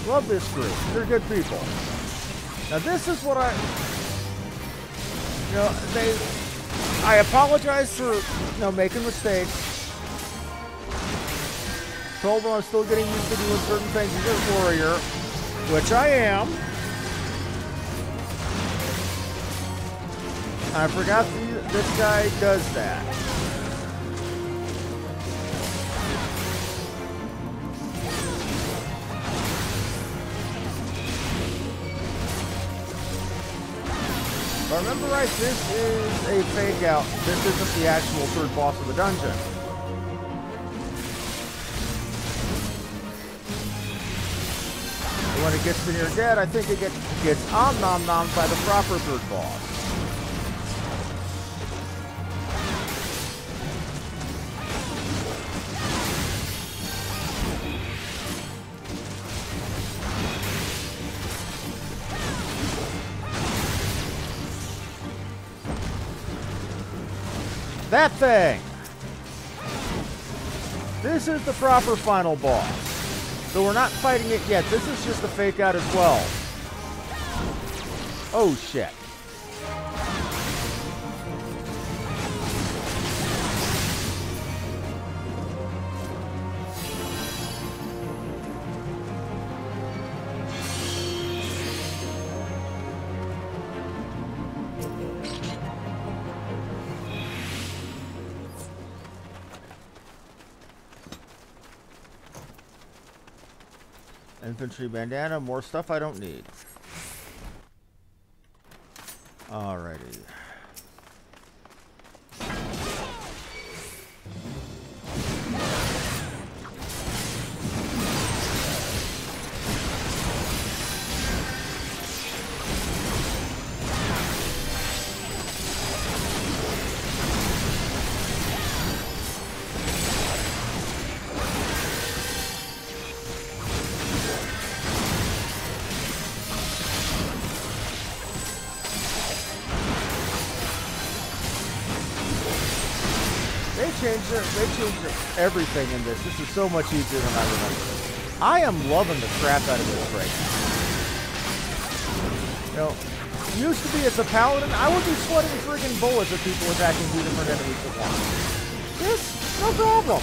Love this group. They're good people. Now this is what I apologize for, making mistakes. Told them I'm still getting used to doing certain things as a warrior, which I am. I forgot this guy does that. If I remember right, this is a fake out. This isn't the actual third boss of the dungeon. And when it gets to near dead, I think it gets om-nom-nommed by the proper third boss. That thing! This is the proper final boss. So we're not fighting it yet. This is just a fake out as well. Oh shit. Infantry bandana, more stuff I don't need. Alrighty. They changed everything in this. This is so much easier than I remember. I am loving the crap out of this right now. Used to be as a paladin, I would be sweating friggin' bullets at people attacking 2 different enemies at once. This, no problem.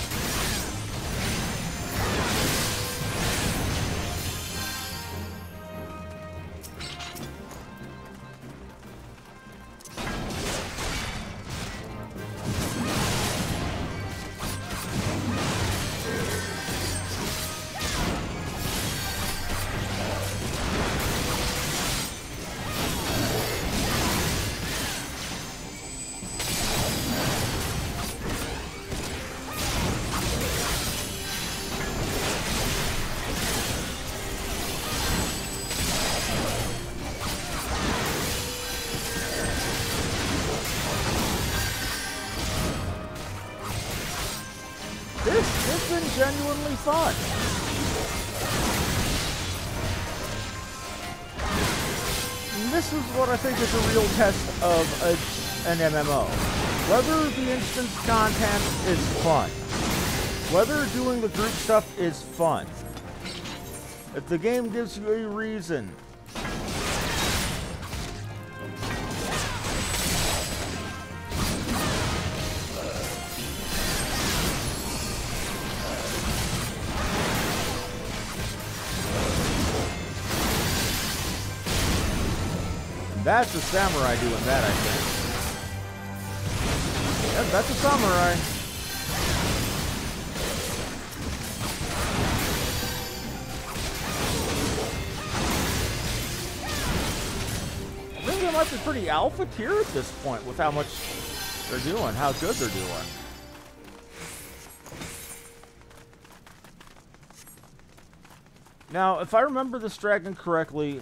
This has been genuinely fun. And this is what I think is a real test of an MMO. Whether the instance content is fun. Whether doing the group stuff is fun. If the game gives you a reason. That's a samurai doing that, I think. Yep, that's a samurai. I think they might be pretty alpha tier at this point with how much they're doing, how good they're doing. Now, if I remember this dragon correctly,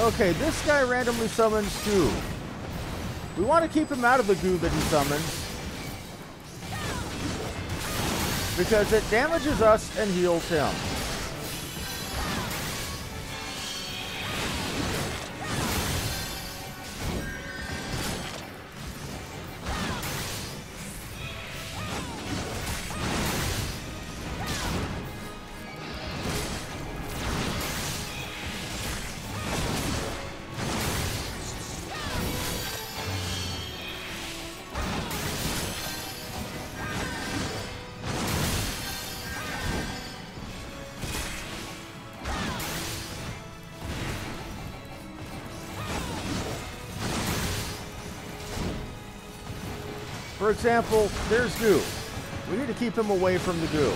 okay, this guy randomly summons goo. We want to keep him out of the goo that he summons, because it damages us and heals him. For example, there's goo. We need to keep him away from the goo.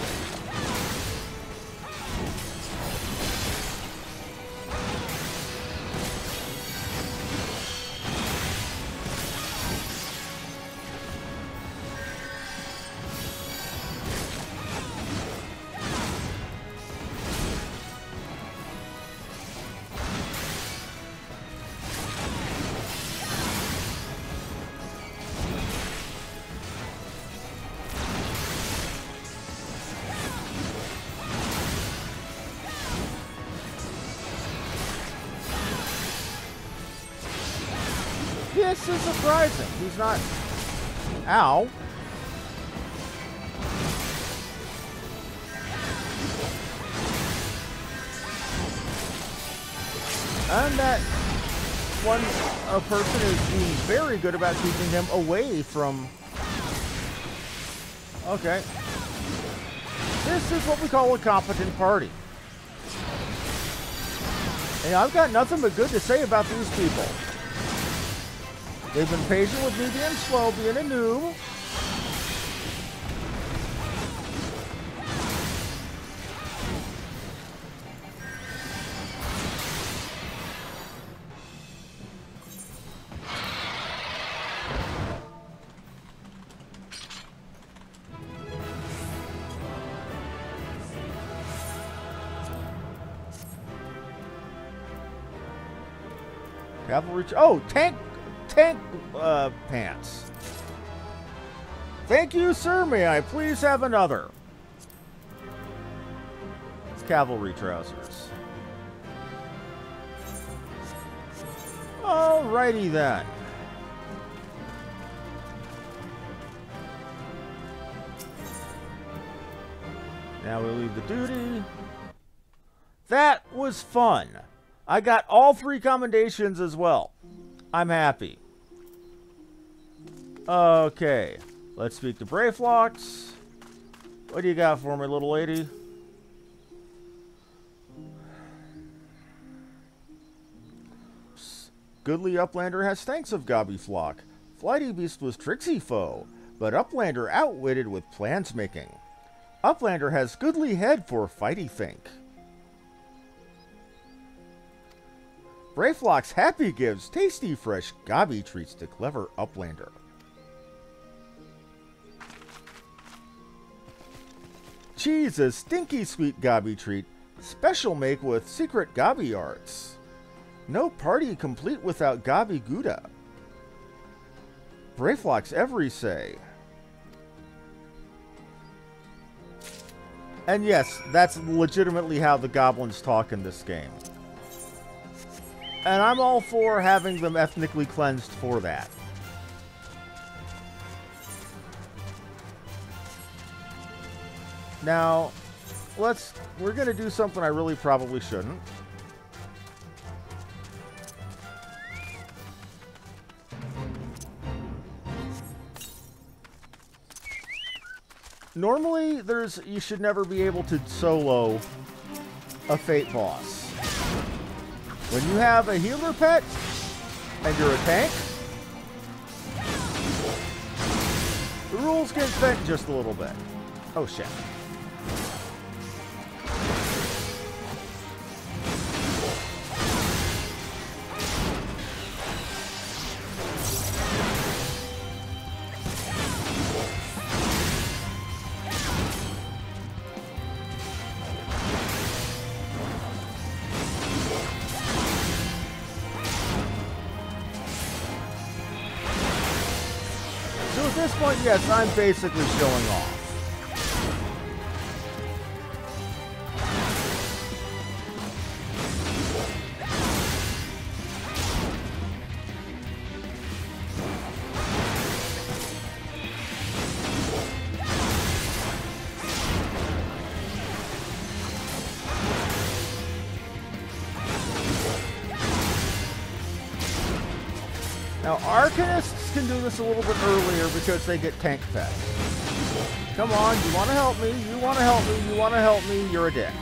This is surprising. He's not... Ow. And that a person is being very good about keeping him away from... Okay. This is what we call a competent party. And I've got nothing but good to say about these people. They've been patient with me being slow, being a noob. Cavalry... Oh, tank pants. Thank you, sir. May I please have another? Cavalry trousers. Alrighty then. Now we leave the duty. That was fun. I got all 3 commendations as well. I'm happy. Okay. Let's speak to Brayflox. What do you got for me, little lady? Goodly Uplander has thanks of Gobbyflock. Flighty Beast was tricksy foe, but Uplander outwitted with plans making. Uplander has goodly head for fighty think. Brayflox happy gives tasty fresh Gobby treats to clever Uplander. Cheese a stinky sweet Gobby treat, special make with secret Gobby arts. No party complete without Gobby Gouda. Brayflox every say. And yes, that's legitimately how the goblins talk in this game. And I'm all for having them ethnically cleansed for that. Now, we're gonna do something I really probably shouldn't. Normally, you should never be able to solo a Fate boss. When you have a healer pet, and you're a tank, the rules get bent just a little bit. Oh shit. At this point, yes, I'm basically showing off. Now, Arcanists can do this a little bit earlier because they get tank pets. Come on, you want to help me, you want to help me, you want to help me, you're a dick.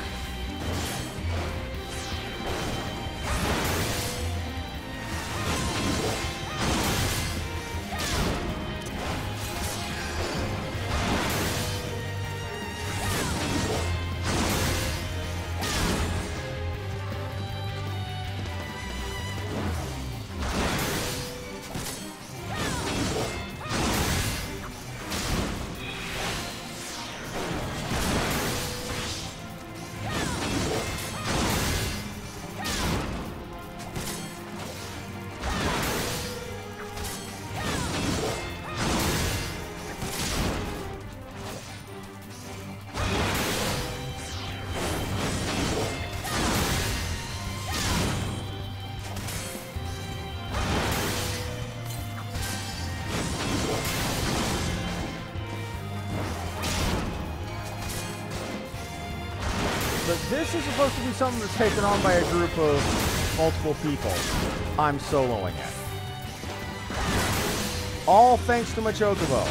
But this is supposed to be something that's taken on by a group of multiple people. I'm soloing it. All thanks to my Chocobo.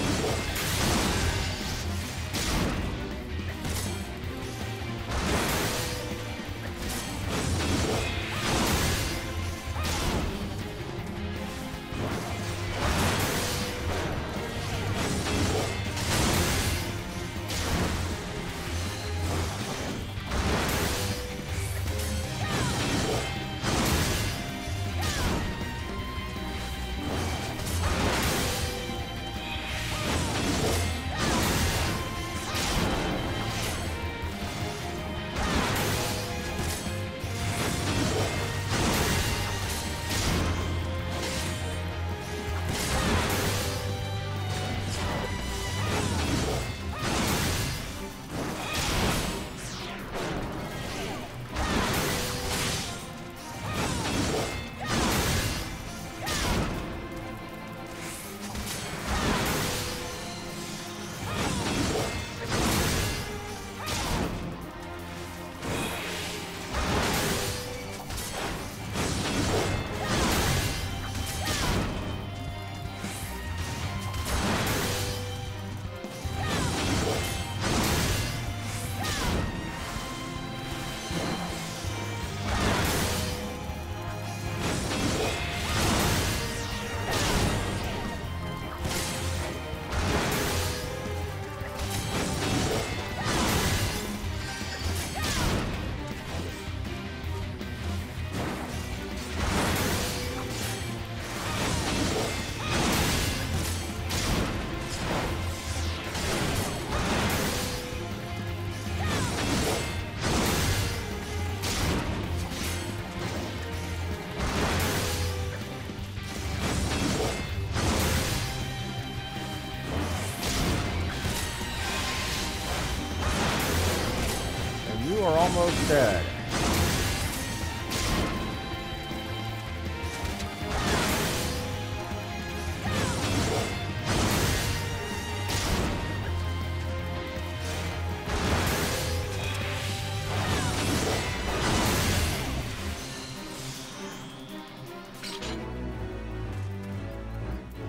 are almost dead.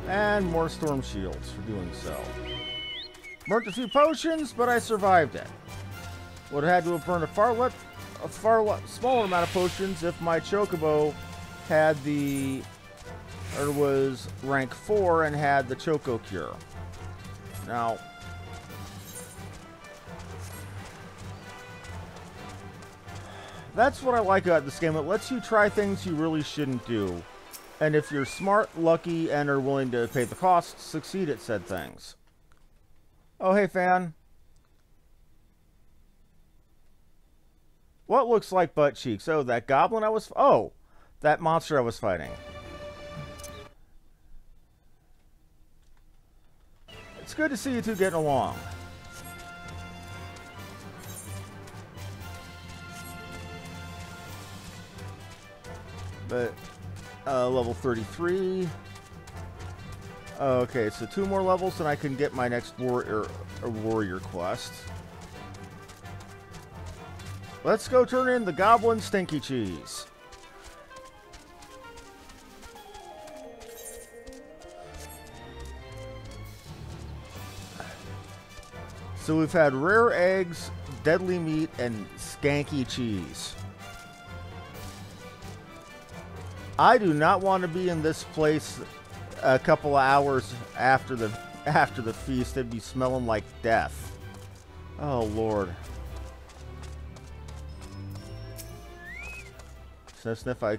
And more storm shields for doing so. Burnt a few potions, but I survived it. Would have had to have burned a far smaller amount of potions if my Chocobo had was rank 4 and had the Choco Cure. Now, that's what I like about this game. It lets you try things you really shouldn't do. And if you're smart, lucky, and are willing to pay the cost, succeed at said things. Oh, hey, fan. What looks like butt cheeks? Oh, that goblin I was... Oh, that monster I was fighting. It's good to see you two getting along. But... level 33. Okay, so 2 more levels and I can get my next warrior quest. Let's go turn in the Goblin Stinky Cheese. So we've had rare eggs, deadly meat, and skanky cheese. I do not want to be in this place a couple of hours after the feast. It'd be smelling like death. Oh, Lord. Sniff, I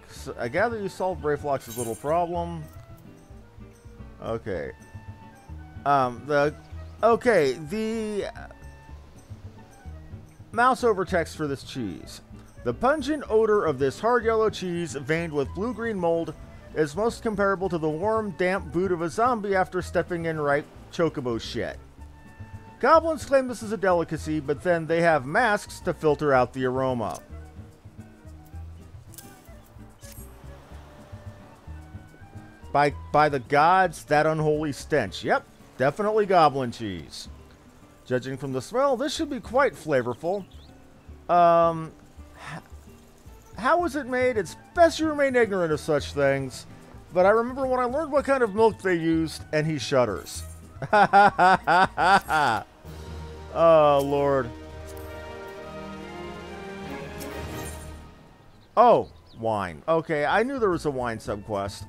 gather you solved Brayflox's little problem. Okay. The mouse over text for this cheese. The pungent odor of this hard yellow cheese, veined with blue-green mold, is most comparable to the warm, damp boot of a zombie after stepping in ripe chocobo shit. Goblins claim this is a delicacy, but then they have masks to filter out the aroma. By the gods, that unholy stench. Yep, definitely goblin cheese. Judging from the smell, this should be quite flavorful. How was it made? It's best you remain ignorant of such things. But I remember when I learned what kind of milk they used, and he shudders. Oh, Lord. Oh, wine. Okay, I knew there was a wine subquest.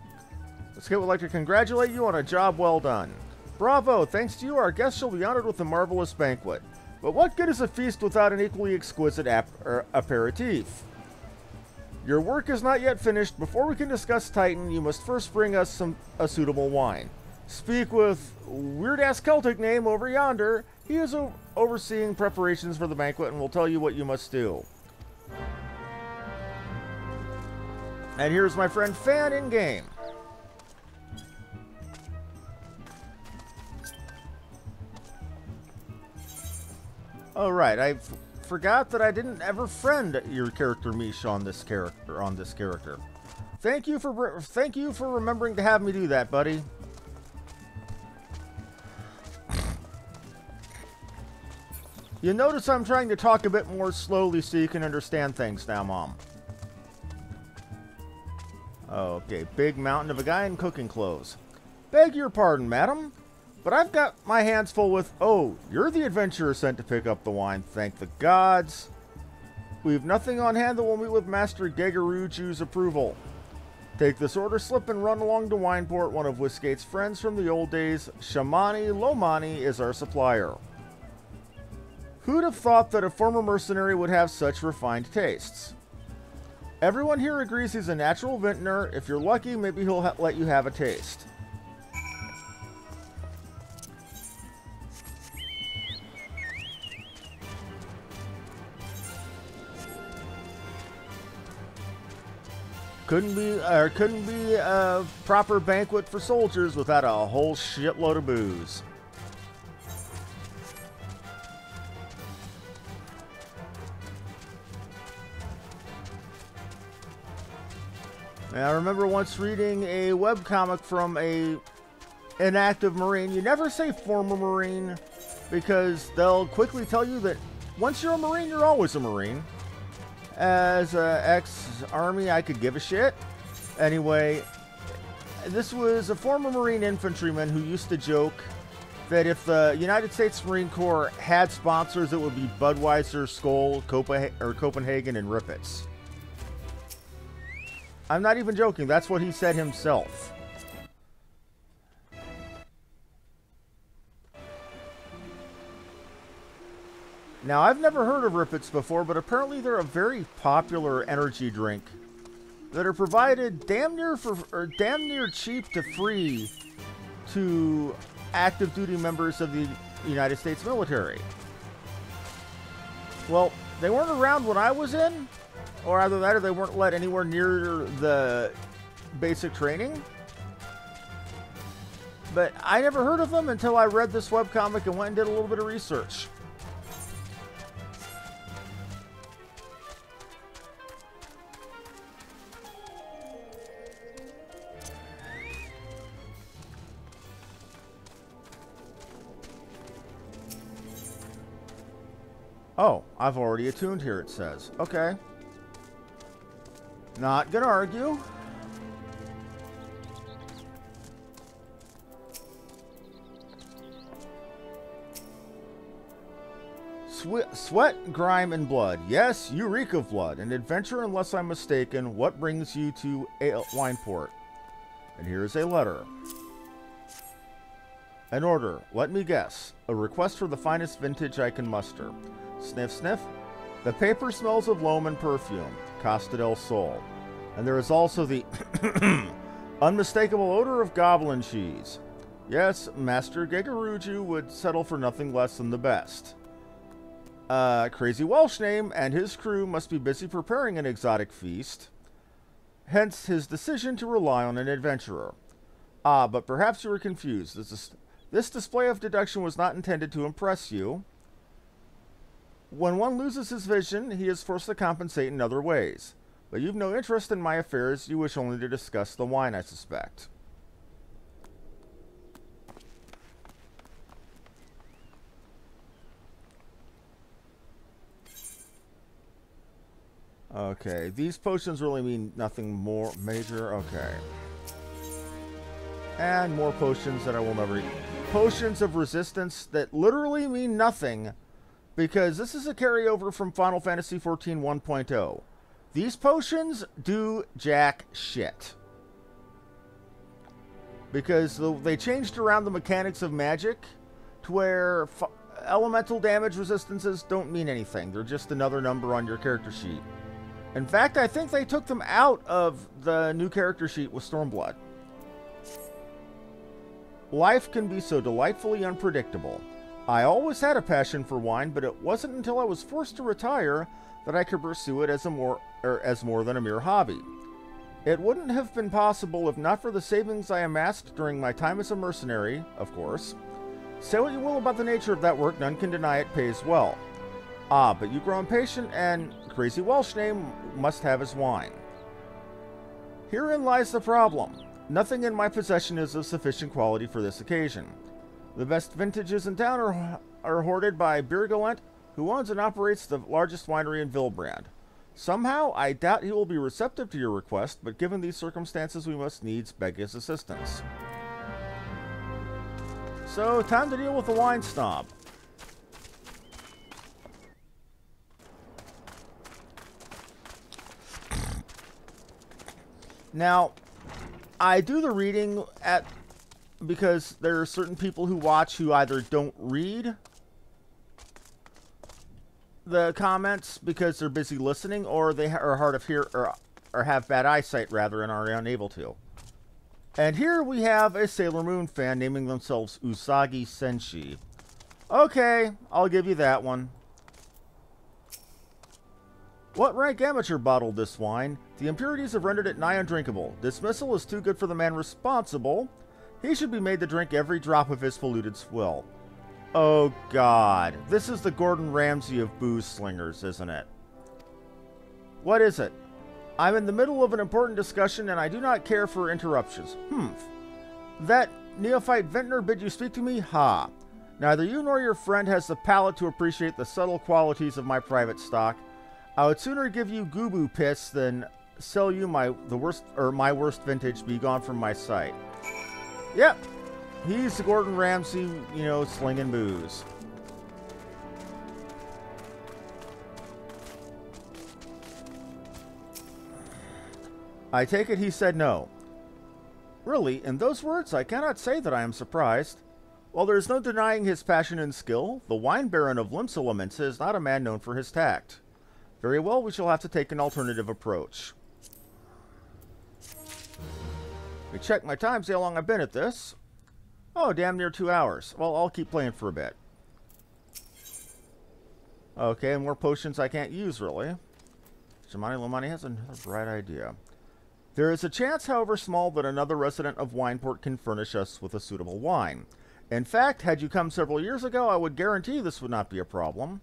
Skip would like to congratulate you on a job well done. Bravo, thanks to you, our guests shall be honored with a marvelous banquet. But what good is a feast without an equally exquisite aperitif? Your work is not yet finished. Before we can discuss Titan, you must first bring us a suitable wine. Speak with weird-ass Celtic name over yonder. He is overseeing preparations for the banquet and will tell you what you must do. And here's my friend Fan in-game. Alright, I forgot that I didn't ever friend your character Mish on this character. Thank you for remembering to have me do that, buddy. You notice I'm trying to talk a bit more slowly so you can understand things now, Mom. Okay, big mountain of a guy in cooking clothes. Beg your pardon, madam, but I've got my hands full with... Oh, you're the adventurer sent to pick up the wine. Thank the gods. We've nothing on hand that will meet with Master Gegaruchu's approval. Take this order slip and run along to Wineport. One of Whiskate's friends from the old days, Shamani Lomani, is our supplier. Who'd have thought that a former mercenary would have such refined tastes? Everyone here agrees he's a natural vintner. If you're lucky, maybe he'll let you have a taste. Couldn't be a proper banquet for soldiers without a whole shitload of booze. And I remember once reading a webcomic from an active Marine. You never say former Marine, because they'll quickly tell you that once you're a Marine, you're always a Marine. As an ex-Army, I could give a shit. Anyway, this was a former Marine infantryman who used to joke that if the United States Marine Corps had sponsors, it would be Budweiser, Skoll, Copenhagen, and Rippets. I'm not even joking. That's what he said himself. Now, I've never heard of Rippets before, but apparently they're a very popular energy drink that are provided damn near cheap to free to active duty members of the United States military. Well, they weren't around when I was in, or either that or they weren't let anywhere near the basic training. But I never heard of them until I read this webcomic and went and did a little bit of research. Oh, I've already attuned here, it says. Okay. Not gonna argue. Sweat, grime, and blood. Yes, you reek of blood. An adventure, unless I'm mistaken. What brings you to Wineport? And here's a letter. An order. Let me guess. A request for the finest vintage I can muster. Sniff, sniff. The paper smells of loam and perfume. Costa del Sol. And there is also the unmistakable odor of goblin cheese. Yes, Master Gegaruju would settle for nothing less than the best. Crazy Welsh name, and his crew must be busy preparing an exotic feast. Hence his decision to rely on an adventurer. Ah, but perhaps you were confused. This display of deduction was not intended to impress you. When one loses his vision, he is forced to compensate in other ways. But you've no interest in my affairs. You wish only to discuss the wine, I suspect. Okay, these potions really mean nothing more major. Okay. And more potions that I will never eat. Potions of resistance that literally mean nothing, because this is a carryover from Final Fantasy XIV 1.0. These potions do jack shit. Because they changed around the mechanics of magic to where elemental damage resistances don't mean anything. They're just another number on your character sheet. In fact, I think they took them out of the new character sheet with Stormblood. Life can be so delightfully unpredictable. I always had a passion for wine, but it wasn't until I was forced to retire that I could pursue it as more than a mere hobby. It wouldn't have been possible if not for the savings I amassed during my time as a mercenary, of course. Say what you will about the nature of that work, none can deny it pays well. Ah, but you grow impatient, and Crazy Welsh name must have his wine. Herein lies the problem. Nothing in my possession is of sufficient quality for this occasion. The best vintages in town are hoarded by Birgalent, who owns and operates the largest winery in Vilbrand. Somehow, I doubt he will be receptive to your request, but given these circumstances, we must needs beg his assistance. So, time to deal with the wine snob. Now, I do the reading because there are certain people who watch who either don't read the comments because they're busy listening, or they are hard of hearing, or have bad eyesight rather, and are unable to. And here we have a Sailor Moon fan naming themselves Usagi Senshi. Okay, I'll give you that one. What rank amateur bottled this wine? The impurities have rendered it nigh undrinkable. Dismissal is too good for the man responsible. He should be made to drink every drop of his polluted swill. Oh God, this is the Gordon Ramsay of booze slingers, isn't it? What is it? I'm in the middle of an important discussion and I do not care for interruptions. That neophyte vintner bid you speak to me? Ha. Neither you nor your friend has the palate to appreciate the subtle qualities of my private stock. I would sooner give you Gubu piss than sell you my worst vintage. Be gone from my sight. Yep. He's the Gordon Ramsay, you know, slinging booze. I take it he said no. Really, in those words, I cannot say that I am surprised. While there is no denying his passion and skill, the wine baron of Limsa is not a man known for his tact. Very well, we shall have to take an alternative approach. Let me check my time, see how long I've been at this. Oh, damn near 2 hours. Well, I'll keep playing for a bit. Okay, more potions I can't use, really. Shimani Lomani has another bright idea. There is a chance, however small, that another resident of Wineport can furnish us with a suitable wine. In fact, had you come several years ago, I would guarantee this would not be a problem.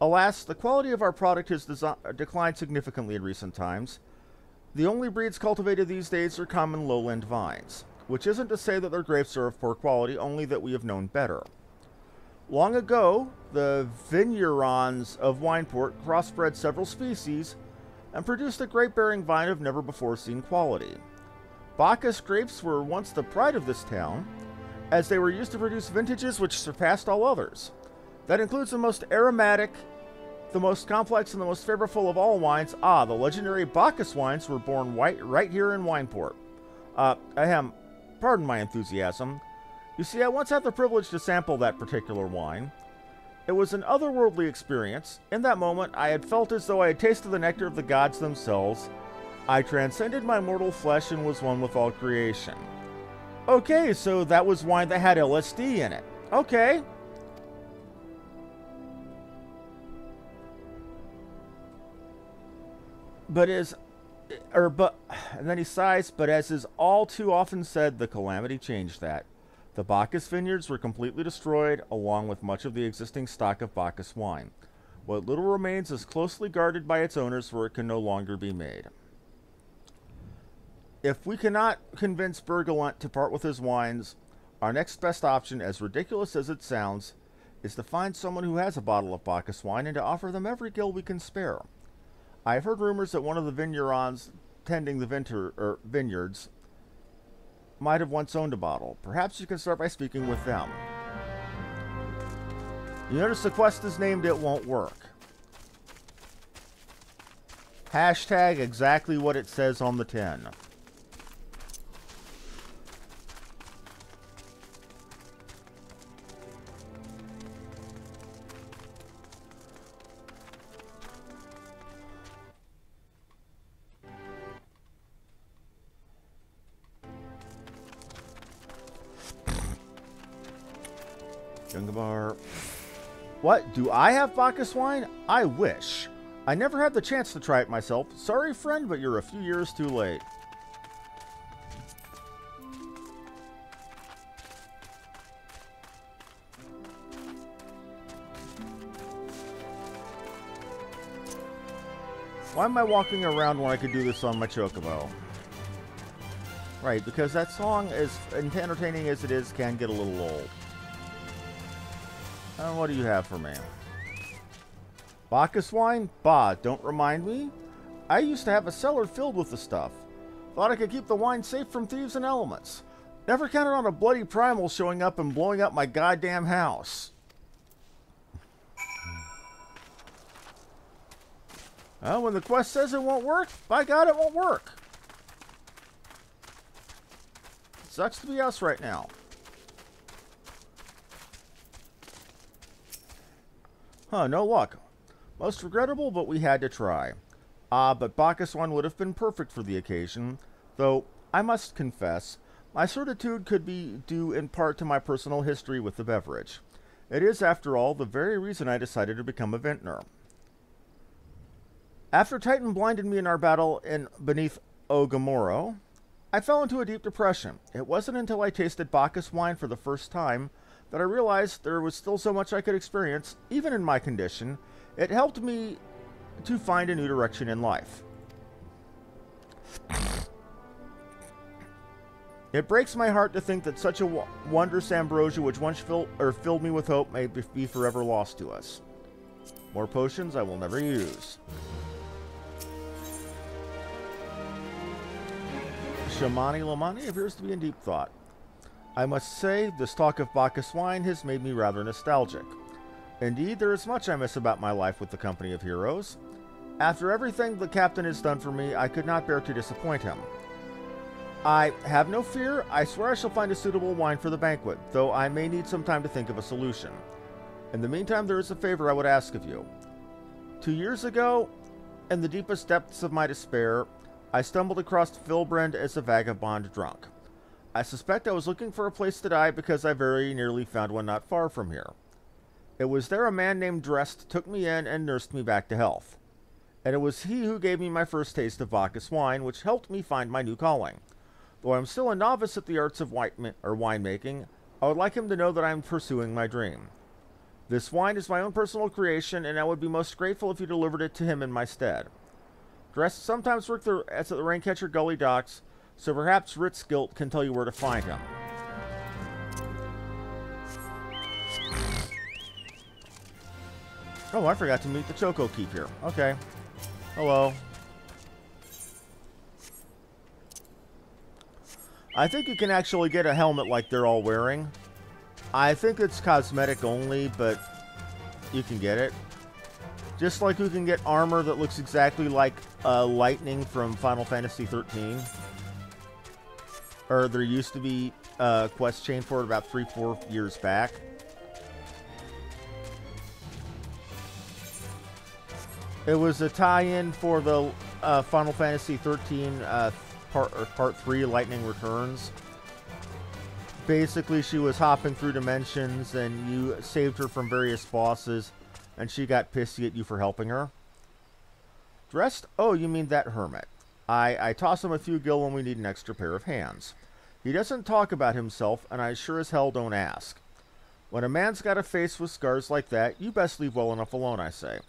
Alas, the quality of our product has declined significantly in recent times. The only breeds cultivated these days are common lowland vines, which isn't to say that their grapes are of poor quality, only that we have known better. Long ago, the vignerons of Wineport crossbred several species and produced a grape-bearing vine of never-before-seen quality. Bacchus grapes were once the pride of this town, as they were used to produce vintages which surpassed all others. That includes the most aromatic, the most complex, and the most flavorful of all wines. The legendary Bacchus wines were born right here in Wineport. Pardon my enthusiasm. You see, I once had the privilege to sample that particular wine. It was an otherworldly experience. In that moment, I had felt as though I had tasted the nectar of the gods themselves. I transcended my mortal flesh and was one with all creation. Okay, so that was wine that had LSD in it. Okay. And then he sighs, but as is all too often said, the calamity changed that. The Bacchus vineyards were completely destroyed, along with much of the existing stock of Bacchus wine. What little remains is closely guarded by its owners, where it can no longer be made. If we cannot convince Bergalant to part with his wines, our next best option, as ridiculous as it sounds, is to find someone who has a bottle of Bacchus wine and to offer them every gill we can spare. I have heard rumors that one of the vignerons tending the vineyards might have once owned a bottle. Perhaps you can start by speaking with them. You notice the quest is named It Won't Work. Hashtag exactly what it says on the tin. Gungabar. What? Do I have Bacchus wine? I wish. I never had the chance to try it myself. Sorry, friend, but you're a few years too late. Why am I walking around when I could do this on my Chocobo? Right, because that song, as entertaining as it is, can get a little old. What do you have for me? Bacchus wine? Bah, don't remind me. I used to have a cellar filled with the stuff. Thought I could keep the wine safe from thieves and elements. Never counted on a bloody primal showing up and blowing up my goddamn house. Well, when the quest says it won't work, by God, it won't work. Sucks to be us right now. No luck. Most regrettable, but we had to try. But Bacchus wine would have been perfect for the occasion, though I must confess, my certitude could be due in part to my personal history with the beverage. It is, after all, the very reason I decided to become a vintner. After Titan blinded me in our battle beneath Ogamoro, I fell into a deep depression. It wasn't until I tasted Bacchus wine for the first time that I realized there was still so much I could experience, even in my condition. It helped me to find a new direction in life. It breaks my heart to think that such a wondrous ambrosia which once filled me with hope may be forever lost to us. More potions I will never use. Shamani Lamani appears to be in deep thought. I must say, this talk of Bacchus wine has made me rather nostalgic. Indeed, there is much I miss about my life with the company of heroes. After everything the captain has done for me, I could not bear to disappoint him. I have no fear. I swear I shall find a suitable wine for the banquet, though I may need some time to think of a solution. In the meantime, there is a favor I would ask of you. 2 years ago, in the deepest depths of my despair, I stumbled across Philbrand as a vagabond drunk. I suspect I was looking for a place to die because I very nearly found one not far from here. It was there a man named Drest took me in and nursed me back to health. And it was he who gave me my first taste of Bacchus wine, which helped me find my new calling. Though I'm still a novice at the arts of winemaking, I would like him to know that I am pursuing my dream. This wine is my own personal creation, and I would be most grateful if you delivered it to him in my stead. Drest sometimes works at the Raincatcher Gully docks, so perhaps Ritzgilt can tell you where to find him. Oh, I forgot to meet the Choco Keep here. Okay. Hello. I think you can actually get a helmet like they're all wearing. I think it's cosmetic only, but you can get it. Just like you can get armor that looks exactly like Lightning from Final Fantasy XIII. Or there used to be a quest chain for it about 3-4 years back. It was a tie-in for the Final Fantasy XIII Part 3, Lightning Returns. Basically, she was hopping through dimensions, and you saved her from various bosses, and she got pissy at you for helping her. Dressed? Oh, you mean that hermit. I toss him a few gil when we need an extra pair of hands. He doesn't talk about himself, and I sure as hell don't ask. When a man's got a face with scars like that, you best leave well enough alone, I say.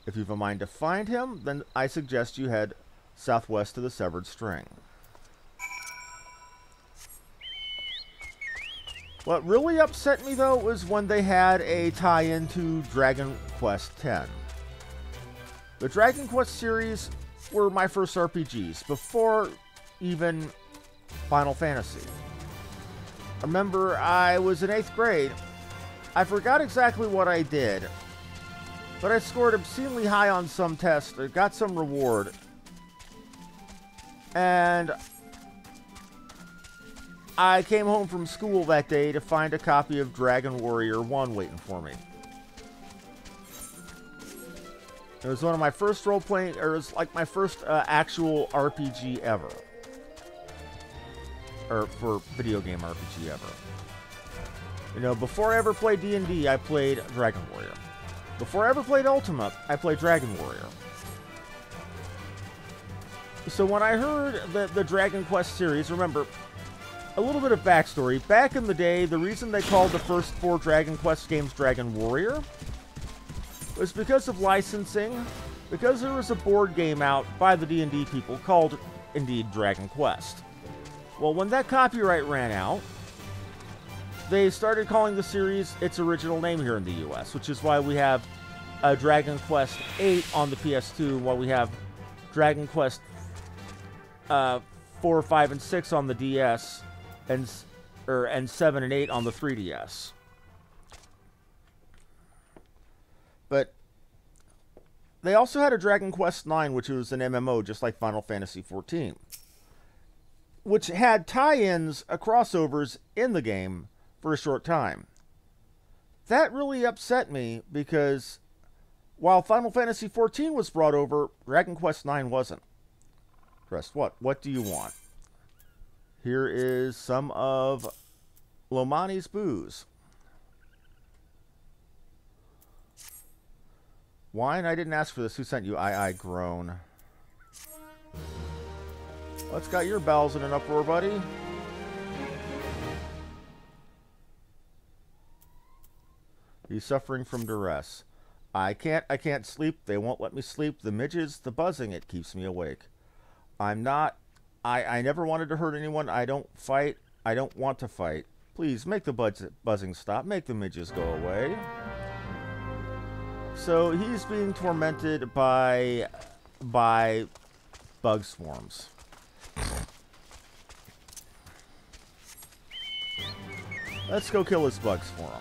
If you've a mind to find him, then I suggest you head southwest to the Severed String. What really upset me, though, was when they had a tie-in to Dragon Quest X. The Dragon Quest series were my first RPGs, before even Final Fantasy. Remember, I was in 8th grade. I forgot exactly what I did, but I scored obscenely high on some test, or got some reward, and I came home from school that day to find a copy of Dragon Warrior 1 waiting for me. It was one of my first role-playing, or it was like my first actual RPG ever. Or for video game RPG ever. You know, before I ever played D&D, I played Dragon Warrior. Before I ever played Ultima, I played Dragon Warrior. So when I heard the Dragon Quest series, remember, a little bit of backstory. Back in the day, the reason they called the first 4 Dragon Quest games Dragon Warrior was because of licensing, because there was a board game out by the D&D people called, indeed, Dragon Quest. Well, when that copyright ran out, they started calling the series its original name here in the US, which is why we have Dragon Quest VIII on the PS2, while we have Dragon Quest 4, 5, and 6 on the DS, and 7 and 8 on the 3DS. But they also had a Dragon Quest IX, which was an MMO, just like Final Fantasy XIV, which had tie-ins, crossovers in the game for a short time. That really upset me, because while Final Fantasy XIV was brought over, Dragon Quest IX wasn't. Press what? What do you want? Here is some of Lomani's booze. Wine? I didn't ask for this. Who sent you? I groan. What's got your bowels in an uproar, buddy? He's suffering from duress. I can't sleep. They won't let me sleep. The midges, the buzzing, it keeps me awake. I'm not I never wanted to hurt anyone. I don't fight. I don't want to fight. Please, make the buzzing stop. Make the midges go away. So he's being tormented by bug swarms. Let's go kill his bug swarm.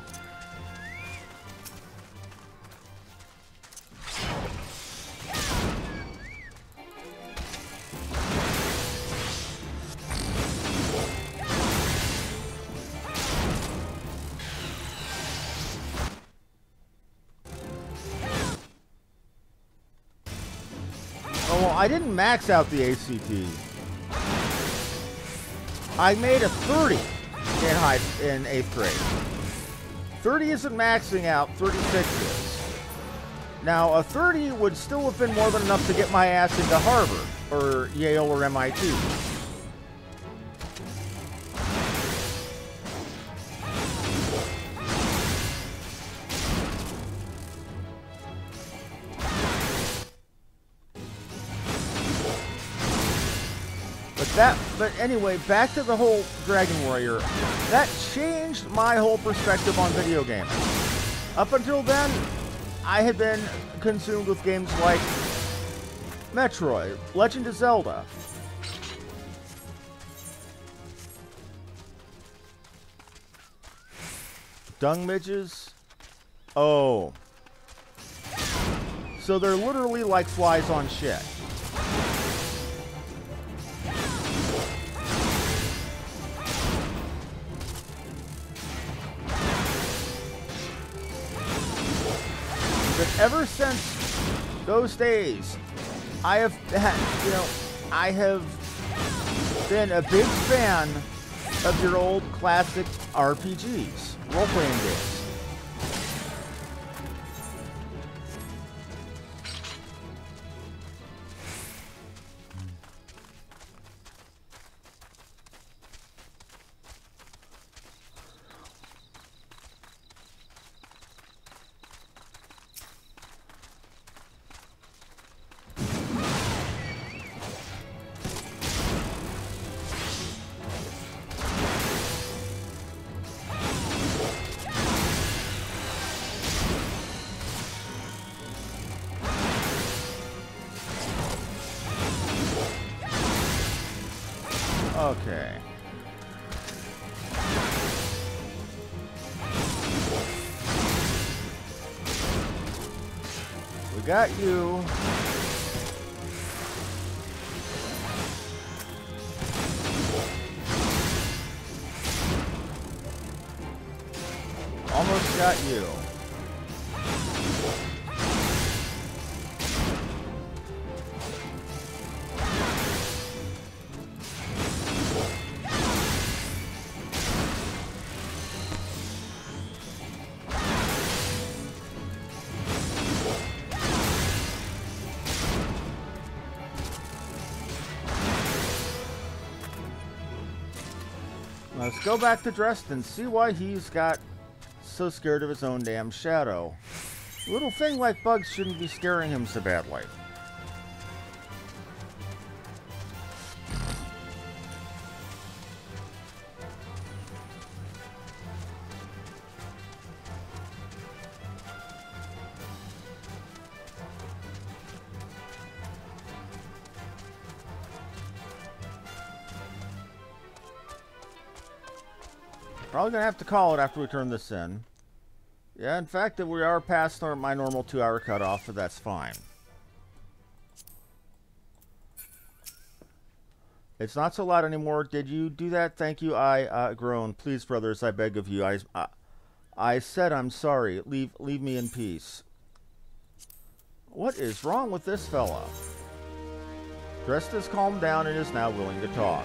Oh, well, I didn't max out the ACT. I made a 30 in 8th grade. 30 isn't maxing out, 36 is. Now, a 30 would still have been more than enough to get my ass into Harvard, or Yale, or MIT. But anyway, back to the whole Dragon Warrior. That changed my whole perspective on video gaming. Up until then, I had been consumed with games like Metroid, Legend of Zelda. Dung midges? Oh. So they're literally like flies on shit. But ever since those days, I have been a big fan of your old classic RPGs, role-playing games. Okay. We got you. Almost got you. Let's go back to Dresden, see why he's got so scared of his own damn shadow. A little thing like bugs shouldn't be scaring him so badly. Probably gonna have to call it after we turn this in. Yeah, in fact, we are past my normal 2-hour cutoff, but that's fine. It's not so loud anymore. Did you do that? Thank you. I groan. Please, brothers, I beg of you. I said I'm sorry. Leave me in peace. What is wrong with this fella? Drest has calmed down and is now willing to talk.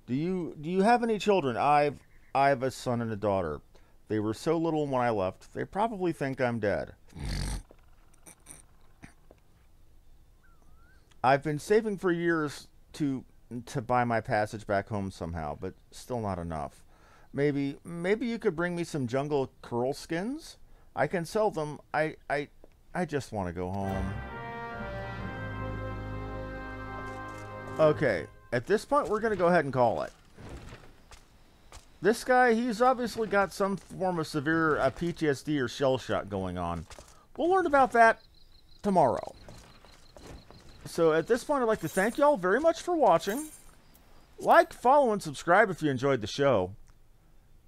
Do you have any children? I have a son and a daughter. They were so little when I left. They probably think I'm dead. I've been saving for years to buy my passage back home somehow, but still not enough. Maybe you could bring me some jungle curl skins? I can sell them. I just want to go home. Okay, at this point, we're going to go ahead and call it. This guy, he's obviously got some form of severe PTSD or shell shock going on. We'll learn about that tomorrow. So at this point, I'd like to thank you all very much for watching. Like, follow, and subscribe if you enjoyed the show.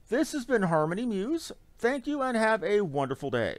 This has been Harmony Muse. Thank you and have a wonderful day.